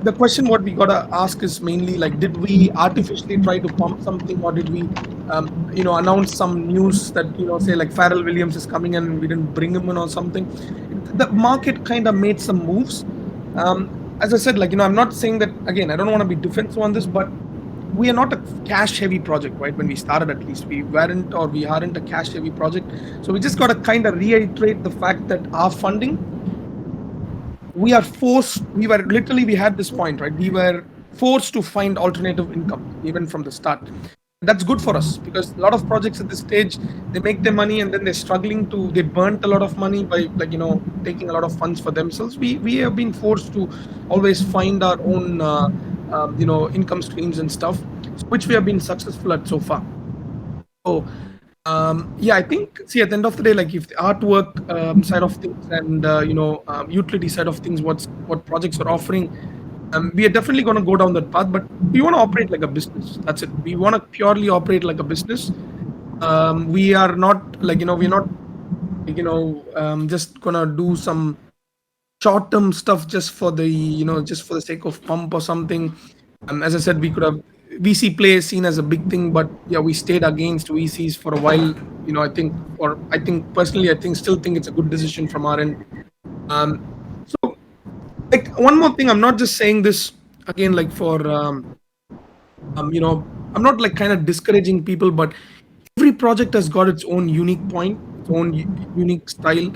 the question what we gotta ask is mainly, like, did we artificially try to pump something, or did we announce some news that say like Pharrell Williams is coming and we didn't bring him in or something? The market kind of made some moves. As I said, I'm not saying that, again, I don't want to be defensive on this, but we are not a cash heavy project, right? When we started, at least we aren't a cash heavy project. So we just got to kind of reiterate the fact that our funding, we had this point, right? We were forced to find alternative income even from the start. That's good for us, because a lot of projects at this stage, they make their money and then they burnt a lot of money by taking a lot of funds for themselves. We have been forced to always find our own income streams and stuff, which we have been successful at so far. So I think, see, at the end of the day, like, if the artwork side of things and utility side of things, what projects are offering, we are definitely going to go down that path. But we want to operate like a business. That's it. We want to purely operate like a business. We are not we're not just gonna do some short-term stuff just for the sake of pump or something. As I said, we could have VC play is seen as a big thing, but yeah, we stayed against VCs for a while. I think personally, still think it's a good decision from our end. So, like, one more thing, I'm not just saying this again, like, for I'm not like kind of discouraging people, but every project has got its own unique point, its own unique style.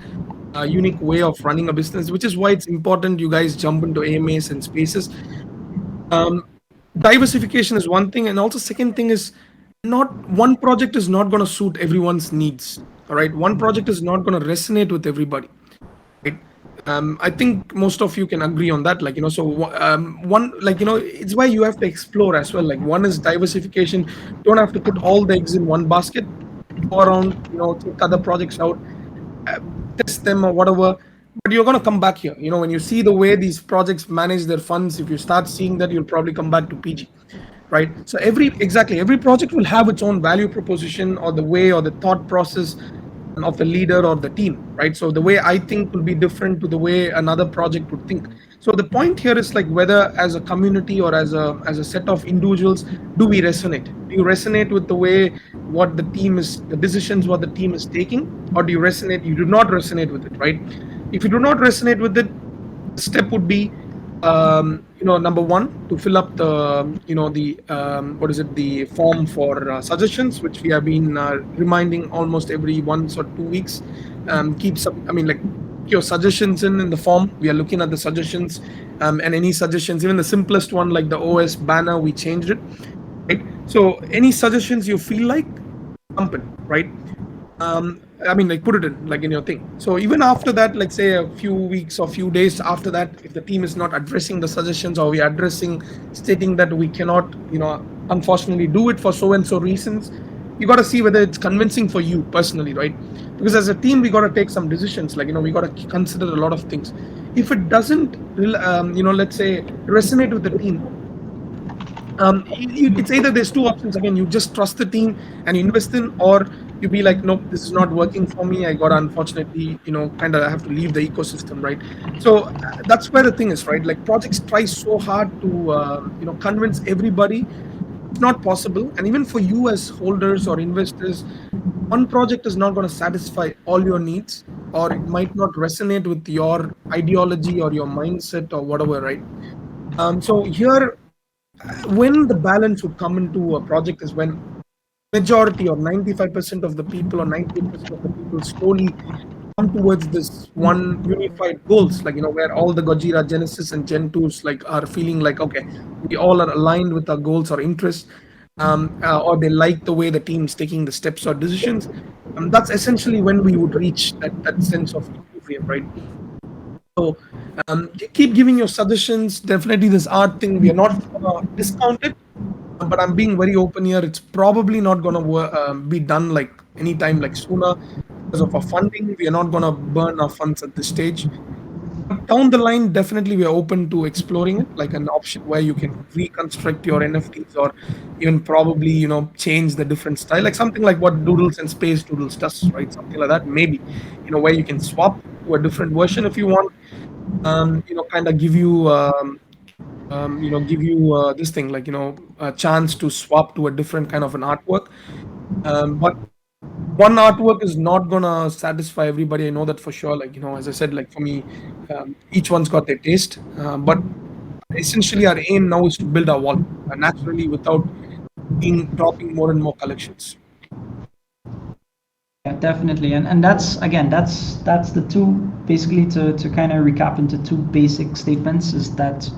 unique way of running a business, which is why it's important you guys jump into AMAs and spaces. Um, Diversification is one thing, and also second thing is not one project is not going to suit everyone's needs. All right, one project is not going to resonate with everybody. Right. I think most of you can agree on that. Like, so one, like, it's why you have to explore as well. Like, one is diversification. You don't have to put all the eggs in one basket. Go around, check other projects out, uh, test them or whatever. But you're going to come back here. When you see the way these projects manage their funds, if you start seeing that, you'll probably come back to PG. Right. So every project will have its own value proposition, or the way, or the thought process of the leader or the team, right? So the way I think will be different to the way another project would think. So the point here is like, whether as a community or as a set of individuals, do we resonate? Do you resonate with the way what the team is, the decisions what the team is taking, or you do not resonate with it, right? If you do not resonate with it, the step would be, number one, to fill up the, the what is it, the form for suggestions, which we have been reminding almost every once or 2 weeks. Keep some, I mean, like, your suggestions in the form. We are looking at the suggestions, and any suggestions, even the simplest one like the OS banner, we changed it, right? So any suggestions you feel like, dump it, right? I mean, like, put it in, like, in your thing. So even after that, like, say a few weeks or few days after that, if the team is not addressing the suggestions, or we are addressing, stating that we cannot, unfortunately do it for so and so reasons, you got to see whether it's convincing for you personally, right? Because as a team, we got to take some decisions. Like, we got to consider a lot of things. If it doesn't, let's say, resonate with the team, it's either there's two options. Again, you just trust the team and invest in, or you be like, nope, this is not working for me. I got, unfortunately, kind of have to leave the ecosystem, right? So that's where the thing is, right? Like, projects try so hard to, convince everybody. It's not possible. And even for you as holders or investors, one project is not going to satisfy all your needs, or it might not resonate with your ideology or your mindset or whatever, right? So here, when the balance would come into a project is when majority or 95% of the people or 98% of the people slowly come towards this one unified goals, like, where all the Gojira Genesis and Gen 2s like are feeling like, okay, we all are aligned with our goals or interests, or they like the way the team's taking the steps or decisions. That's essentially when we would reach that sense of equilibrium, right? So keep giving your suggestions. Definitely, this art thing, we are not discount it, but I'm being very open here. It's probably not going to be done like anytime like sooner, because of our funding. We are not going to burn our funds at this stage. But down the line, definitely we are open to exploring it, like an option where you can reconstruct your NFTs, or even probably, change the different style, like something like what Doodles and Space Doodles does, right? Something like that, maybe, where you can swap to a different version if you want. Kind of give you this thing, like, a chance to swap to a different kind of an artwork. But one artwork is not gonna satisfy everybody. I know that for sure. Like, as I said, like, for me, each one's got their taste. But essentially, our aim now is to build our wall naturally, without dropping more and more collections. Yeah, definitely, and that's, again, that's the two, basically, to kind of recap into two basic statements, is that,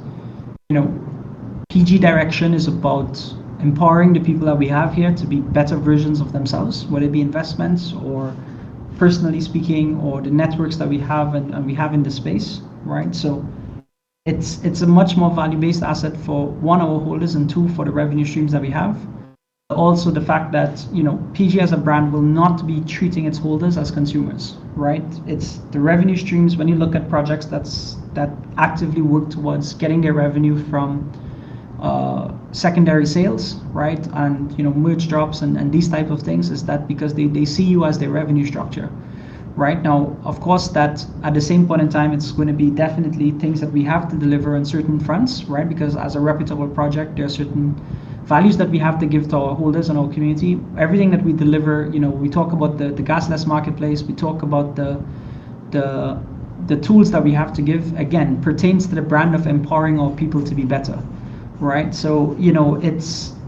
PG direction is about empowering the people that we have here to be better versions of themselves, whether it be investments or personally speaking, or the networks that we have and we have in the space, right? So it's a much more value-based asset for, one, our holders, and two, for the revenue streams that we have. Also the fact that, PG as a brand will not be treating its holders as consumers, right? It's the revenue streams. When you look at projects that actively work towards getting their revenue from secondary sales, right, and merge drops and these type of things, is that because they see you as their revenue structure. Right now, of course, that at the same point in time, it's going to be definitely things that we have to deliver on certain fronts, right? Because as a reputable project, there are certain values that we have to give to our holders and our community. Everything that we deliver, we talk about the gasless marketplace, we talk about the tools that we have to give, again, pertains to the brand of empowering our people to be better, right? So,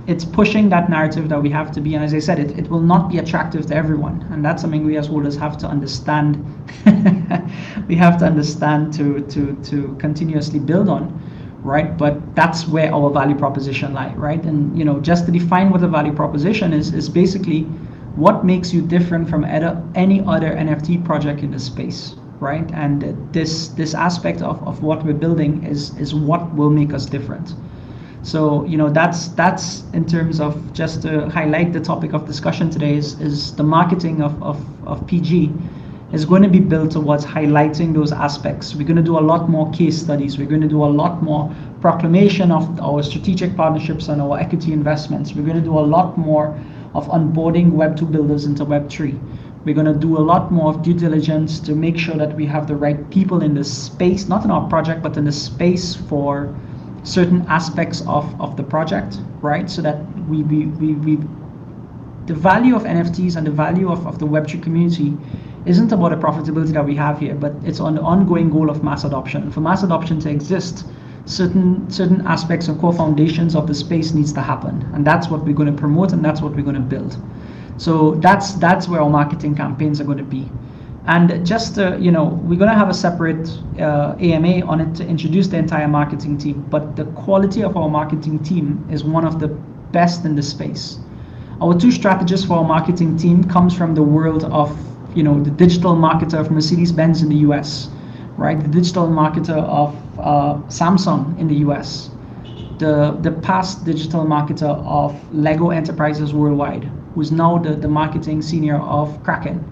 it's pushing that narrative that we have to be, and as I said, it will not be attractive to everyone, and that's something we as holders have to understand. We have to understand to continuously build on, right? But that's where our value proposition lies, right? And just to define what a value proposition is basically what makes you different from any other NFT project in the space, right? And this aspect of what we're building is what will make us different. So that's in terms of, just to highlight the topic of discussion today, is the marketing of PG is going to be built towards highlighting those aspects. We're going to do a lot more case studies. We're going to do a lot more proclamation of our strategic partnerships and our equity investments. We're going to do a lot more of onboarding Web2 builders into Web3. We're going to do a lot more of due diligence to make sure that we have the right people in the space, not in our project, but in the space for certain aspects of the project, right? So that we the value of NFTs and the value of the Web3 community isn't about the profitability that we have here, but it's on the ongoing goal of mass adoption. For mass adoption to exist, certain aspects and core foundations of the space needs to happen, and that's what we're going to promote, and that's what we're going to build. So that's where our marketing campaigns are going to be. And just we're going to have a separate AMA on it to introduce the entire marketing team, but the quality of our marketing team is one of the best in the space. Our two strategists for our marketing team comes from the world of the digital marketer of Mercedes-Benz in the US, right? The digital marketer of Samsung in the US, the past digital marketer of Lego Enterprises Worldwide, who's now the marketing senior of Kraken.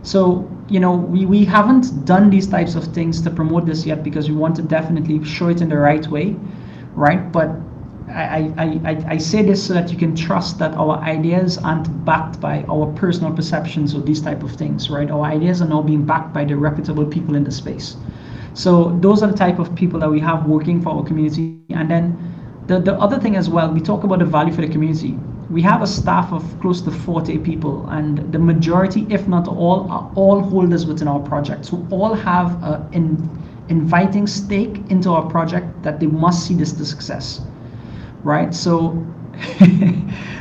So we haven't done these types of things to promote this yet, because we want to definitely show it in the right way, right? But I say this so that you can trust that our ideas aren't backed by our personal perceptions of these type of things, right? Our ideas are now being backed by the reputable people in the space. So those are the type of people that we have working for our community. And then the other thing as well, we talk about the value for the community. We have a staff of close to 40 people, and the majority, if not all, are all holders within our projects, who all have an inviting stake into our project that they must see this to success, right? So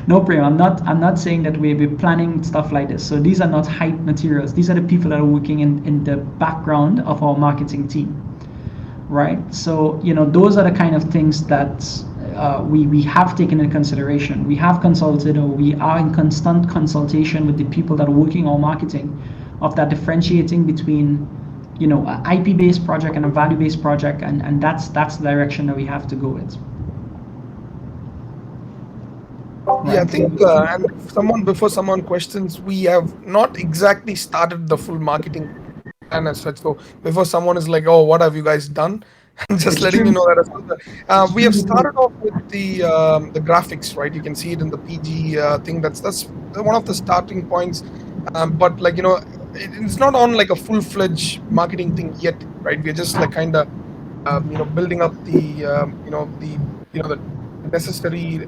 no, Prem, I'm not saying that we're planning stuff like this. So these are not hype materials. These are the people that are working in the background of our marketing team, right? So those are the kind of things that we have taken into consideration. We have consulted, or we are in constant consultation with the people that are working on marketing, of that differentiating between an IP-based project and a value-based project, and that's the direction that we have to go with. Yeah, I think and before someone questions, we have not exactly started the full marketing plan as such. So before someone is like, "Oh, what have you guys done?" Just letting you know that as well. We have started off with the graphics, right? You can see it in the PG thing. That's one of the starting points. But it's not on like a full-fledged marketing thing yet, right? We're just like kind of building up the necessary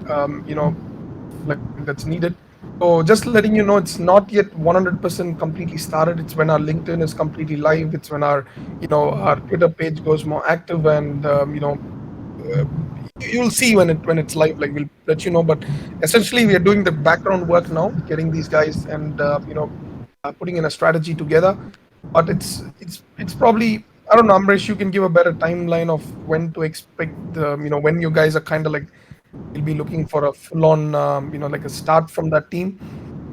like that's needed. So just letting you know, it's not yet 100% completely started. It's when our LinkedIn is completely live. It's when our our Twitter page goes more active, and you'll see when it's live. Like, we'll let you know. But essentially, we are doing the background work now, getting these guys and putting in a strategy together. But it's probably, I don't know, Amresh, you can give a better timeline of when to expect when you guys are kind of like, we'll be looking for a full-on, like a start from that team.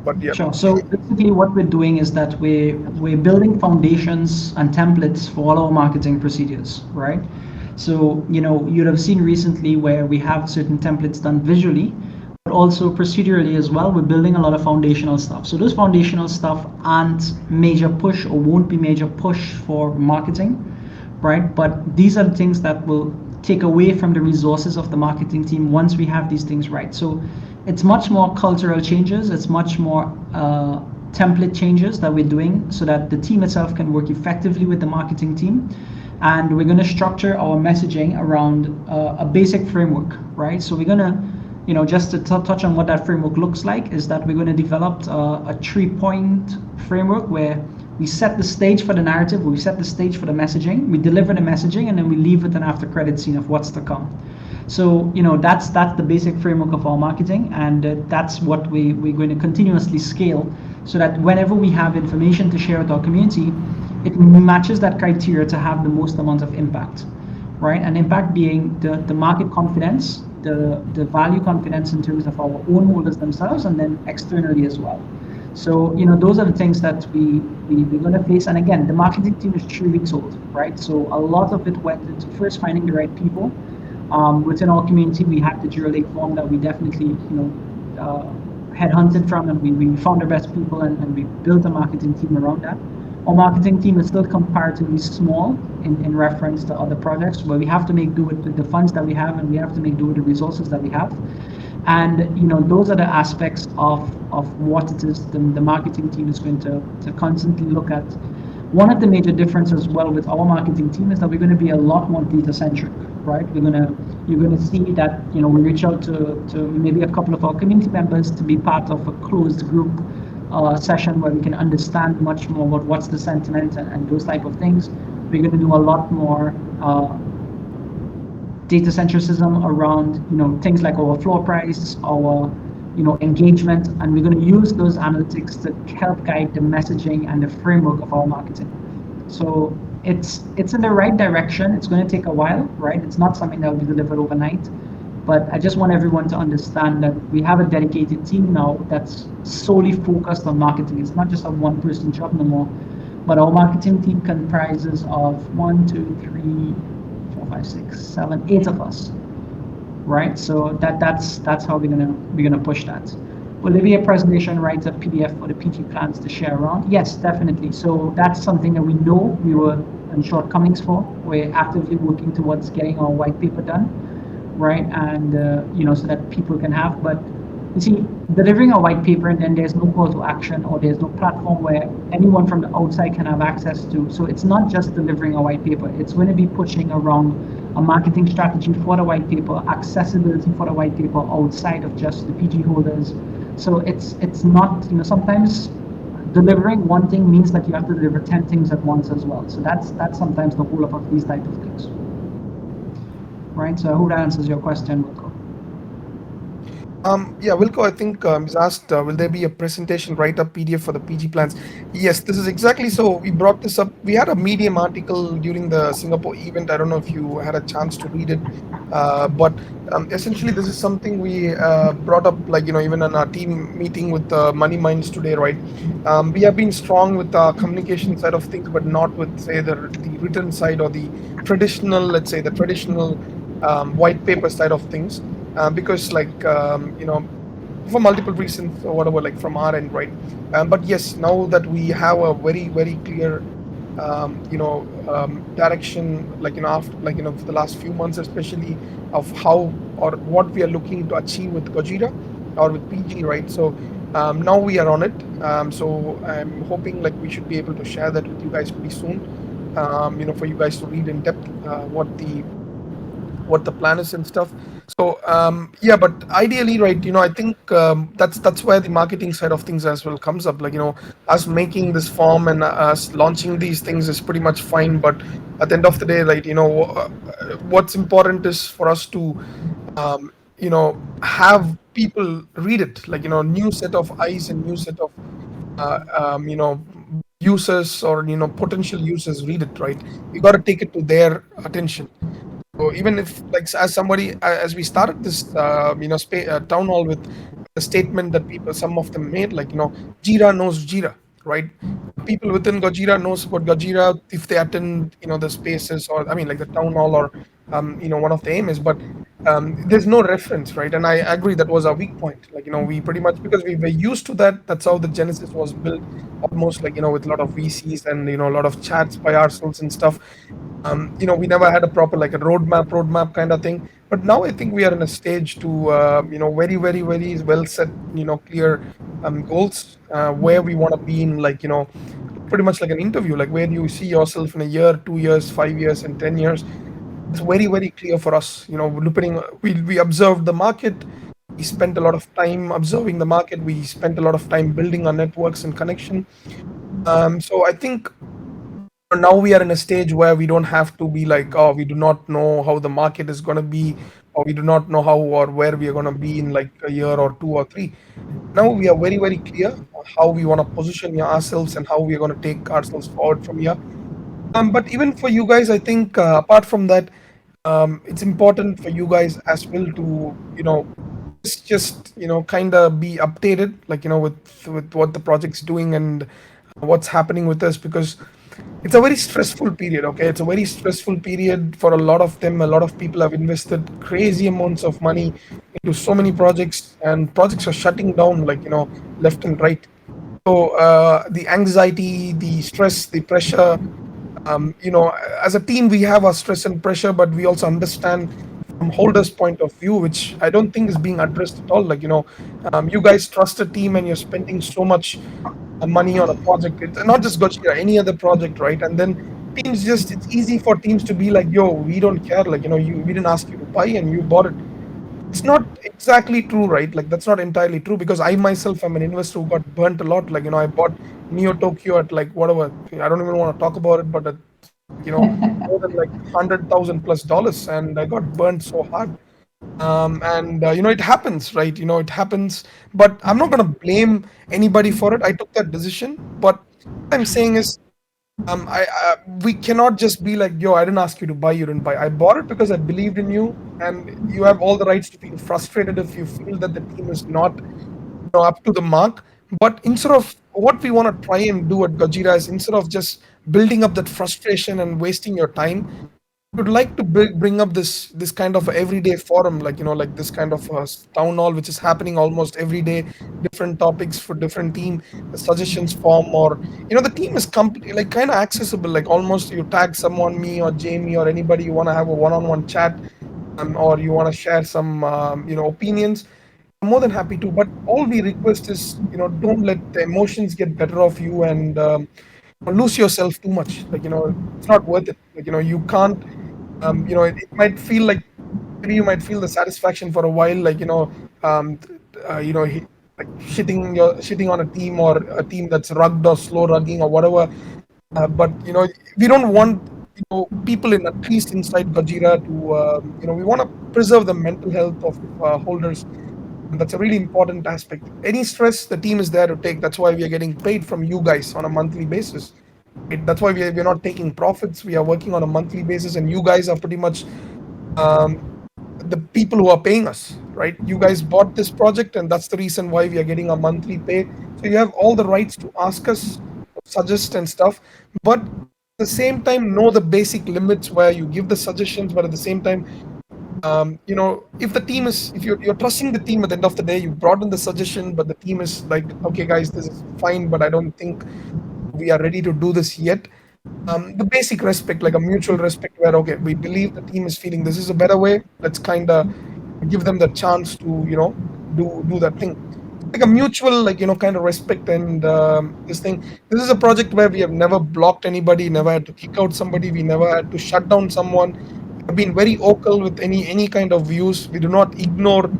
But yeah. Sure. So basically, what we're doing is that we're building foundations and templates for all our marketing procedures, right? So you'd have seen recently where we have certain templates done visually, but also procedurally as well. We're building a lot of foundational stuff. So those foundational stuff aren't major push, or won't be major push for marketing, right? But these are the things that will take away from the resources of the marketing team once we have these things right. So it's much more cultural changes, it's much more template changes that we're doing, so that the team itself can work effectively with the marketing team. And we're going to structure our messaging around a basic framework, right? So we're going to, just to touch on what that framework looks like, is that we're going to develop a 3-point framework where we set the stage for the narrative, we set the stage for the messaging, we deliver the messaging, and then we leave with an after credit scene of what's to come. So that's the basic framework of our marketing, and that's what we're going to continuously scale, so that whenever we have information to share with our community, it matches that criteria to have the most amount of impact, right? And impact being the market confidence, the value confidence in terms of our own holders themselves, and then externally as well. So those are the things that we're going to face. And again, the marketing team is 3 weeks old, right? So a lot of it went into first finding the right people. Within our community, we had the Jura Lake form that we definitely headhunted from, and we found the best people, and we built a marketing team around that. Our marketing team is still comparatively small in reference to other projects, where we have to make do with the funds that we have, and we have to make do with the resources that we have. And those are the aspects of what it is the marketing team is going to constantly look at. One of the major differences as well with our marketing team is that we're going to be a lot more data centric, right? You're going to see that we reach out to maybe a couple of our community members to be part of a closed group session where we can understand much more about what's the sentiment, and those type of things. We're going to do a lot more data centricism around things like our floor price, our engagement, and we're going to use those analytics to help guide the messaging and the framework of our marketing. So it's in the right direction. It's going to take a while, right? It's not something that will be delivered overnight. But I just want everyone to understand that we have a dedicated team now that's solely focused on marketing. It's not just a one-person job no more. But our marketing team comprises of 1, 2, 3, 4, 5, 6, 7, 8 of us, right? So that's how we're gonna push that. Will there be a presentation, right, a PDF for the PG plans to share around? Yes, definitely. So that's something that we know we were in shortcomings for. We're actively working towards getting our white paper done, right? And so that people can have. But you see, delivering a white paper and then there's no call to action, or there's no platform where anyone from the outside can have access to. So it's not just delivering a white paper. It's going to be pushing around a marketing strategy for the white paper, accessibility for the white paper outside of just the PG holders. So it's not, sometimes delivering one thing means that you have to deliver 10 things at once as well. So that's sometimes the whole of these type of things. Right, so I hope that answers your question, Wilco. Yeah, Wilco, I think is asked, will there be a presentation write-up PDF for the PG plans? Yes, this is exactly so. We brought this up. We had a Medium article during the Singapore event. I don't know if you had a chance to read it, but essentially this is something we brought up, like, even in our team meeting with Money Minds today, right? We have been strong with our communication side of things, but not with, say, the written side, or the traditional, let's say, the traditional white paper side of things. Because, like, for multiple reasons or whatever, like from our end, right? But yes, now that we have a very, very clear direction, like, after, like, for the last few months especially, of how or what we are looking to achieve with Gojira or with PG, right? So now we are on it. So I'm hoping, like, we should be able to share that with you guys pretty soon, for you guys to read in depth what the plan is and stuff. So yeah, but ideally, right, I think that's where the marketing side of things as well comes up. Like, us making this form and us launching these things is pretty much fine, but at the end of the day, right, what's important is for us to have people read it, like, new set of eyes and new set of users, or potential users read it, right? We got to take it to their attention. So even if, like, as somebody, as we started this, town hall with a statement that some of them made, like, Jira knows Jira, right? People within Gojira knows about Gojira if they attend, the spaces, or, I mean, like, the town hall, or, one of the aim is, but there's no reference, right? And I agree that was our weak point. Like, we pretty much, because we were used to that. That's how the Genesis was built, almost like, with a lot of VCs and, a lot of chats by ourselves and stuff. We never had a proper, like, a roadmap kind of thing. But now I think we are in a stage to, very, very, very well set, clear goals, where we want to be in, like, pretty much like an interview, like, where do you see yourself in a year, 2 years, 5 years, and 10 years. It's very, very clear for us. Depending, we observed the market. We spent a lot of time observing the market. We spent a lot of time building our networks and connection. So I think now we are in a stage where we don't have to be like, oh, we do not know how the market is going to be, or we do not know how or where we are going to be in like a year or two or three. Now we are very, very clear on how we want to position ourselves and how we are going to take ourselves forward from here. But even for you guys, I think apart from that, it's important for you guys as well to, just kind of be updated, like with what the project's doing and what's happening with us, because it's a very stressful period. Okay, it's a very stressful period for a lot of them. A lot of people have invested crazy amounts of money into so many projects, and projects are shutting down, like left and right. So the anxiety, the stress, the pressure, as a team, we have our stress and pressure, but we also understand from holders' point of view, which I don't think is being addressed at all. Like, you guys trust a team and you're spending so much money on a project. It's not just Gojira, any other project, right? And then it's easy for teams to be like, yo, we don't care. Like, we didn't ask you to buy and you bought it. It's not exactly true, right? Like, that's not entirely true, because I myself am an investor who got burnt a lot. Like, I bought Neo Tokyo at like whatever. I don't even want to talk about it, but it's like, more than like 100,000 plus dollars, and I got burnt so hard. And it happens, right? It happens, but I'm not going to blame anybody for it. I took that decision, but what I'm saying is, we cannot just be like, yo, I didn't ask you to buy, you didn't buy. I bought it because I believed in you, and you have all the rights to feel frustrated if you feel that the team is not, up to the mark. But instead of, what we want to try and do at Gojira is, instead of just building up that frustration and wasting your time, would like to bring up this kind of a everyday forum, like like this kind of town hall, which is happening almost every day, different topics for different team, the suggestions form, or the team is completely like kind of accessible, like almost you tag someone, me or Jamie or anybody, you want to have a one-on-one chat, or you want to share some opinions. I'm more than happy to, but all we request is, don't let the emotions get better of you, and lose yourself too much. Like, it's not worth it. Like, you can't, it might feel like, maybe you might feel the satisfaction for a while, like, um, like shitting on a team, or a team that's rugged or slow rugging or whatever. But we don't want people in, at least inside Gajira, to we want to preserve the mental health of holders. And that's a really important aspect. Any stress, the team is there to take. That's why we are getting paid from you guys on a monthly basis. Right? That's why we're not taking profits. We are working on a monthly basis, and you guys are pretty much um, the people who are paying us, right? You guys bought this project, and that's the reason why we are getting a monthly pay. So you have all the rights to ask us, suggest and stuff, but at the same time, know the basic limits where you give the suggestions, but at the same time, if the team is, if you're trusting the team, at the end of the day, you brought in the suggestion, but the team is like, okay, guys, this is fine, but I don't think we are ready to do this yet. The basic respect, like a mutual respect, where okay, we believe the team is feeling this is a better way. Let's kind of give them the chance to do that thing, like a mutual, like kind of respect. And this thing, this is a project where we have never blocked anybody, never had to kick out somebody, we never had to shut down someone. We have been very vocal with any kind of views. We do not ignore,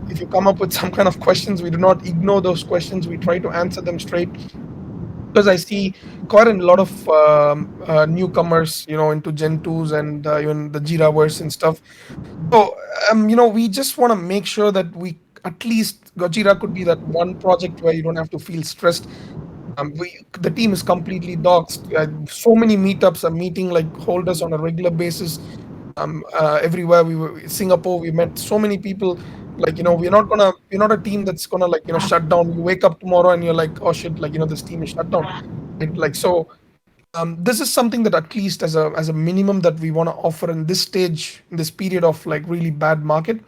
if you come up with some kind of questions, we do not ignore those questions. We try to answer them straight, because I see quite a lot of newcomers, into Gen 2s and even the Jiraverse and stuff. So, we just want to make sure that we, at least Gojira could be that one project where you don't have to feel stressed. The team is completely doxed. So many meetups are meeting like holders on a regular basis. Everywhere we were, Singapore, we met so many people. Like, we're not a team that's gonna, like, shut down. You wake up tomorrow and you're like, oh shit, like, this team is shut down. Right? Like, so this is something that, at least as a minimum, that we want to offer in this stage, in this period of like really bad market.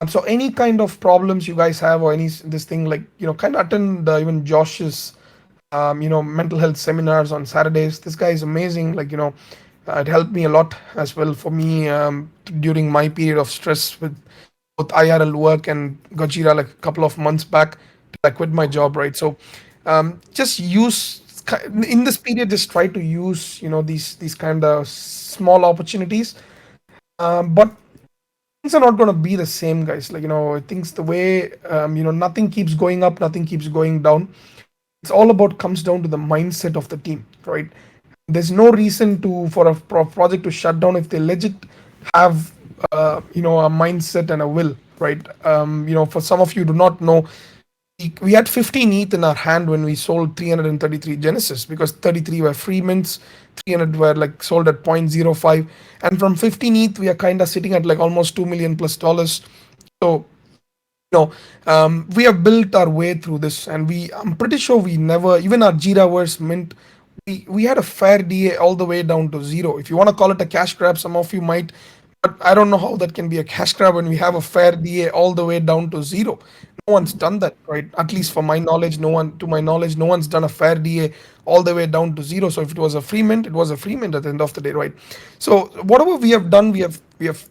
So any kind of problems you guys have, or any this thing, like, kind of attend even Josh's mental health seminars on Saturdays. This guy is amazing. Like, it helped me a lot as well, for me, during my period of stress with both IRL work and Gojira, like a couple of months back till I quit my job, right? So just use, in this period, just try to use these kind of small opportunities. But things are not going to be the same, guys. Like, things, the way, nothing keeps going up, nothing keeps going down. It's all about, comes down to the mindset of the team, right? There's no reason to, for a project to shut down if they legit have a mindset and a will, right? For some of you do not know, we had 15 ETH in our hand when we sold 333 Genesis, because 33 were free mints, 300 were like sold at 0.05, and from 15 ETH we are kind of sitting at like almost $2 million plus. So we have built our way through this, and I'm pretty sure we never, even our Jiraverse mint, we had a fair DA all the way down to zero. If you want to call it a cash grab, some of you might, but I don't know how that can be a cash grab when we have a fair DA all the way down to zero. No one's done that, right? At least for my knowledge, to my knowledge, no one's done a fair DA all the way down to zero. So if it was a free mint, it was a free mint at the end of the day, right? So whatever we have done, we have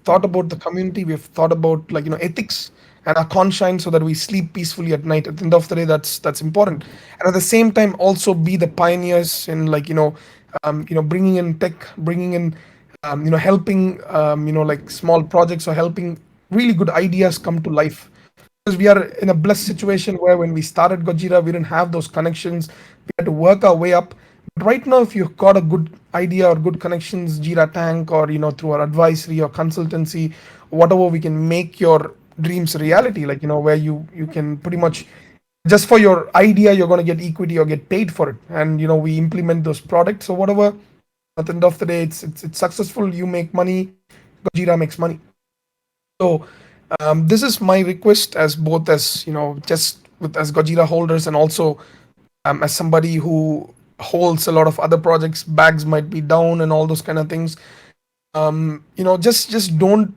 thought about the community, we have thought about ethics and our conscience, so that we sleep peacefully at night. At the end of the day, that's important. And at the same time, also be the pioneers in bringing in tech, bringing in helping like small projects, or helping really good ideas come to life. Because we are in a blessed situation where when we started Gojira, we didn't have those connections. We had to work our way up. But right now, if you've got a good idea or good connections, Jira Tank, or through our advisory or consultancy, whatever, we can make your dreams reality. Where you can pretty much, just for your idea, you're going to get equity or get paid for it, and we implement those products or whatever. At the end of the day, it's successful. You make money, Gojira makes money. So this is my request, as both as just with as Gojira holders, and also as somebody who holds a lot of other projects. Bags might be down and all those kind of things. Just don't.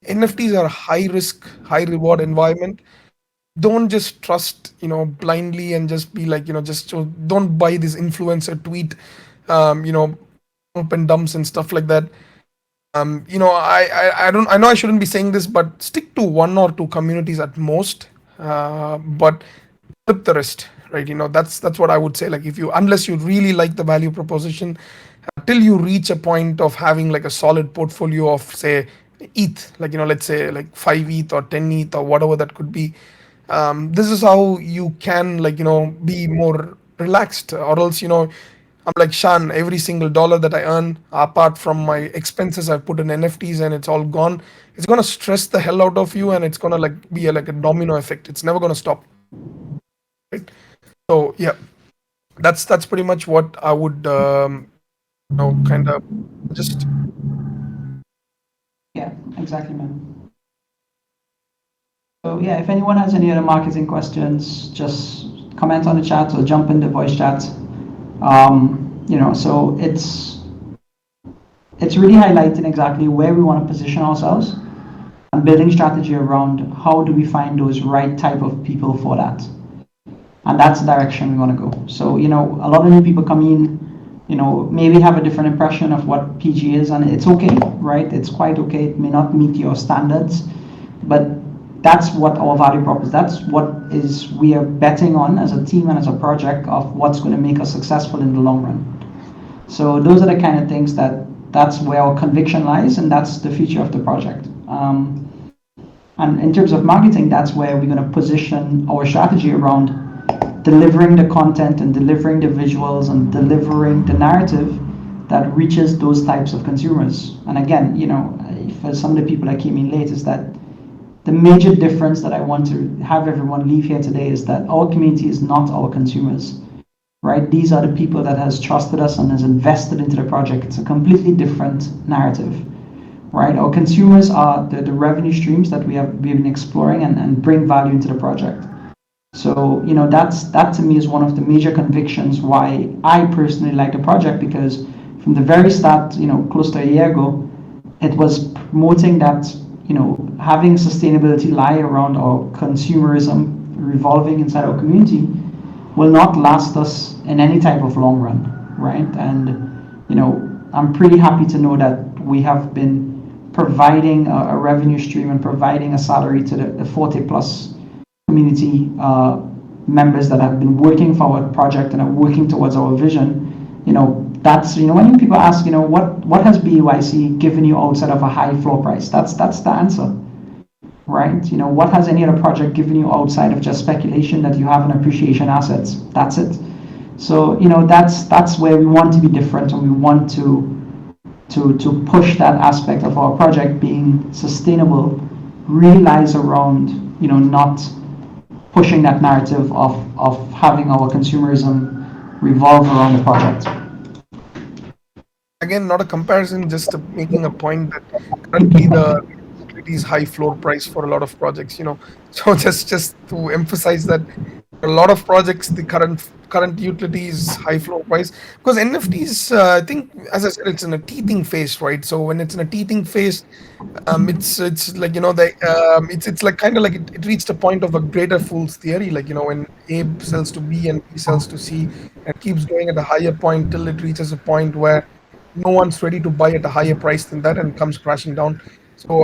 NFTs are a high risk, high reward environment. Don't just trust blindly and just be like don't buy this influencer tweet, pump and dumps and stuff like that. I know I shouldn't be saying this, but stick to one or two communities at most, but flip the rest, right? That's what I would say. Like, unless you really like the value proposition, till you reach a point of having like a solid portfolio of, say, ETH, let's say like 5 ETH or 10 ETH or whatever that could be. This is how you can be more relaxed, or else I'm like Shan. Every single dollar that I earn, apart from my expenses, I put in NFTs, and it's all gone. It's gonna stress the hell out of you, and it's gonna be like a domino effect. It's never gonna stop, right? So yeah, that's pretty much what I would kind of just. Yeah, exactly, man. So yeah, if anyone has any other marketing questions, just comment on the chat or jump in the voice chat. So it's really highlighting exactly where we want to position ourselves and building strategy around how do we find those right type of people for that. And that's the direction we want to go. So, a lot of new people come in, maybe have a different impression of what PG is, and it's okay, right? It's quite okay. It may not meet your standards, but that's what our value prop is. That's what is we are betting on as a team and as a project of what's going to make us successful in the long run. So those are the kind of things that's where our conviction lies, and that's the future of the project. And in terms of marketing, that's where we're going to position our strategy around delivering the content and delivering the visuals and delivering the narrative that reaches those types of consumers. And again, for some of the people that came in late, is that the major difference that I want to have everyone leave here today is that our community is not our consumers, right? These are the people that has trusted us and has invested into the project. It's a completely different narrative, right? Our consumers are the revenue streams that we've been exploring and bring value into the project. So, that to me is one of the major convictions why I personally like the project, because from the very start, close to a year ago, it was promoting that, having sustainability lie around our consumerism revolving inside our community will not last us in any type of long run, right? And, I'm pretty happy to know that we have been providing a revenue stream and providing a salary to the 40 plus community members that have been working for our project and are working towards our vision. That's when people ask, what has BUIC given you outside of a high floor price? That's the answer, right? What has any other project given you outside of just speculation that you have an appreciation assets? That's it. So that's where we want to be different, and we want to to push that aspect of our project being sustainable relies around, not pushing that narrative of having our consumerism revolve around the project. Again, not a comparison, just making a point that currently the utilities high floor price for a lot of projects. So just to emphasize that a lot of projects, the current utilities high floor price, because NFTs, I think, as I said, it's in a teething phase, right? So when it's in a teething phase, it's like it's like kind of like it reached a point of a greater fool's theory, like when A sells to B and B sells to C, and keeps going at a higher point till it reaches a point where no one's ready to buy at a higher price than that and comes crashing down. So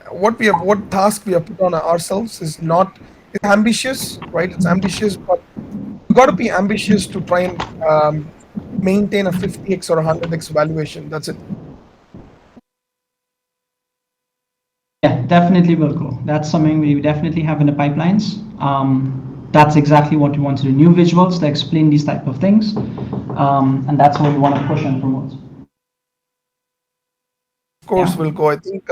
what task we have put on ourselves is not, it's ambitious, right? It's ambitious, but you got to be ambitious to try and maintain a 50x or a 100x valuation. That's it. Yeah, definitely, Wilco. That's something we definitely have in the pipelines. That's exactly what we want to do. New visuals to explain these type of things, and that's what we want to push and promote. Of course, will go. I think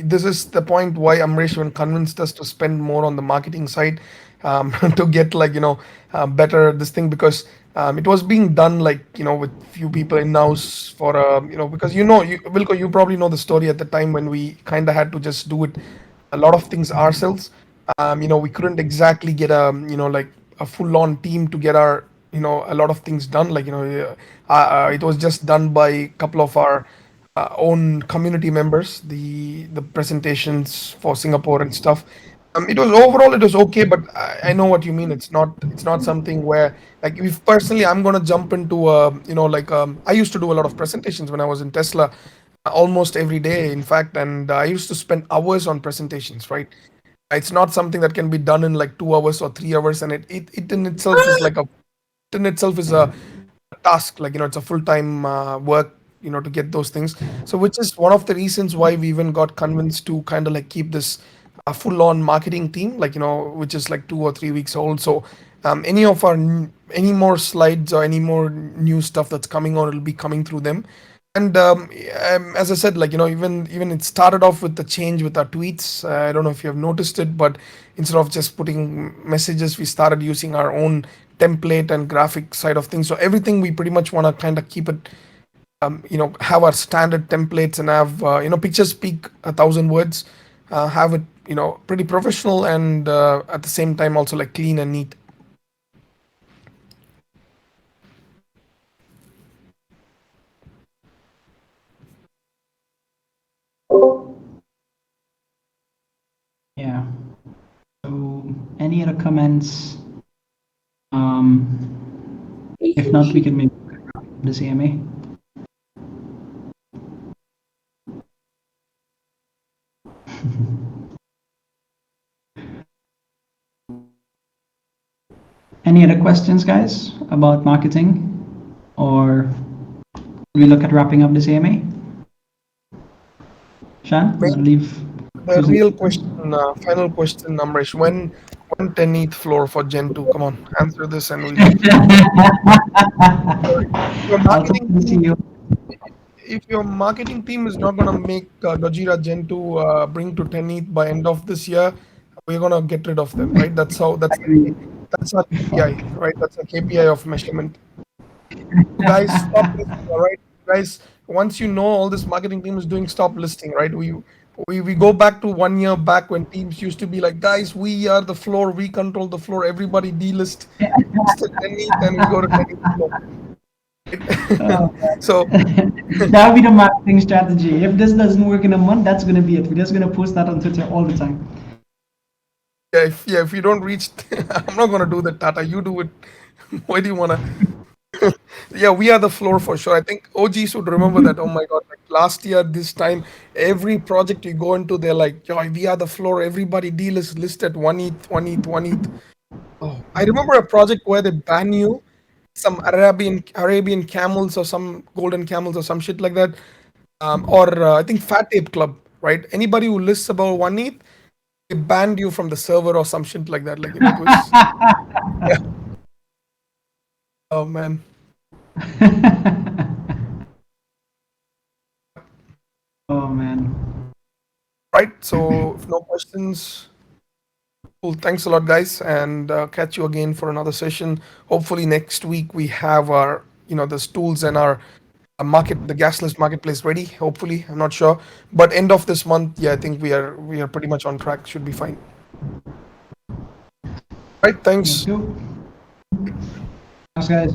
this is the point why Amresh even convinced us to spend more on the marketing side, to get better this thing, because it was being done with few people in house for because Wilco, you probably know the story at the time when we kind of had to just do it a lot of things ourselves. We couldn't exactly get a full on team to get our a lot of things done. It was just done by a couple of our own community members, the presentations for Singapore and stuff. It was overall, it was okay, but I know what you mean. It's not something where, like, if personally I'm gonna jump into I used to do a lot of presentations when I was in Tesla, almost every day, in fact, and I used to spend hours on presentations, right? It's not something that can be done in like 2 hours or 3 hours, and it in itself is like a in itself is a task, it's a full-time work, to get those things. So which is one of the reasons why we even got convinced to kind of like keep this full-on marketing team, which is like 2 or 3 weeks old. So any more slides or any more new stuff that's coming on, it'll be coming through them. And as I said, even it started off with the change with our tweets. I don't know if you have noticed it, but instead of just putting messages, we started using our own template and graphic side of things. So everything we pretty much want to kind of keep it, have our standard templates and have pictures speak 1,000 words, have it pretty professional, and at the same time also like clean and neat. Yeah. So, any other comments? If not, we can maybe the CMA. Any other questions, guys, about marketing, or we look at wrapping up the CMA? Shan, you want to leave? The real question, final question, Amresh, when 10th floor for Gen 2? Come on, answer this and we'll leave. Your marketing team, if your marketing team is not gonna make Gojira Gen 2 bring to 10th by end of this year, we're gonna get rid of them, right? That's our KPI, right? That's a KPI of measurement. Guys, stop listing, all right? Guys, once you know all this marketing team is doing, stop listing, right? We go back to 1 year back when teams used to be like, guys, we are the floor, we control the floor, everybody delist, and we go to 10th floor. So that would be the marketing strategy. If this doesn't work in a month, that's going to be it. We're just going to post that on Twitter all the time. if you don't reach, I'm not gonna do that, Tata. You do it. Why do you wanna? Yeah, we are the floor for sure. I think OGs would remember that. Oh my god, like last year this time, every project you go into, they're like, yo, we are the floor. Everybody deal is listed 1 ETH, 1 ETH, 1 ETH. Oh, I remember a project where they ban you some Arabian camels or some golden camels or some shit like that. Or I think Fat Ape Club, right? Anybody who lists about 1 ETH, they banned you from the server or some shit like that. Like it was. Yeah. Oh man. right. So if no questions, well, thanks a lot, guys, and catch you again for another session. Hopefully next week we have our, the tools and our the gas list marketplace ready. Hopefully, I'm not sure, but end of this month, yeah, I think we are pretty much on track. Should be fine. Right. Thank Thanks. you. Thanks, guys.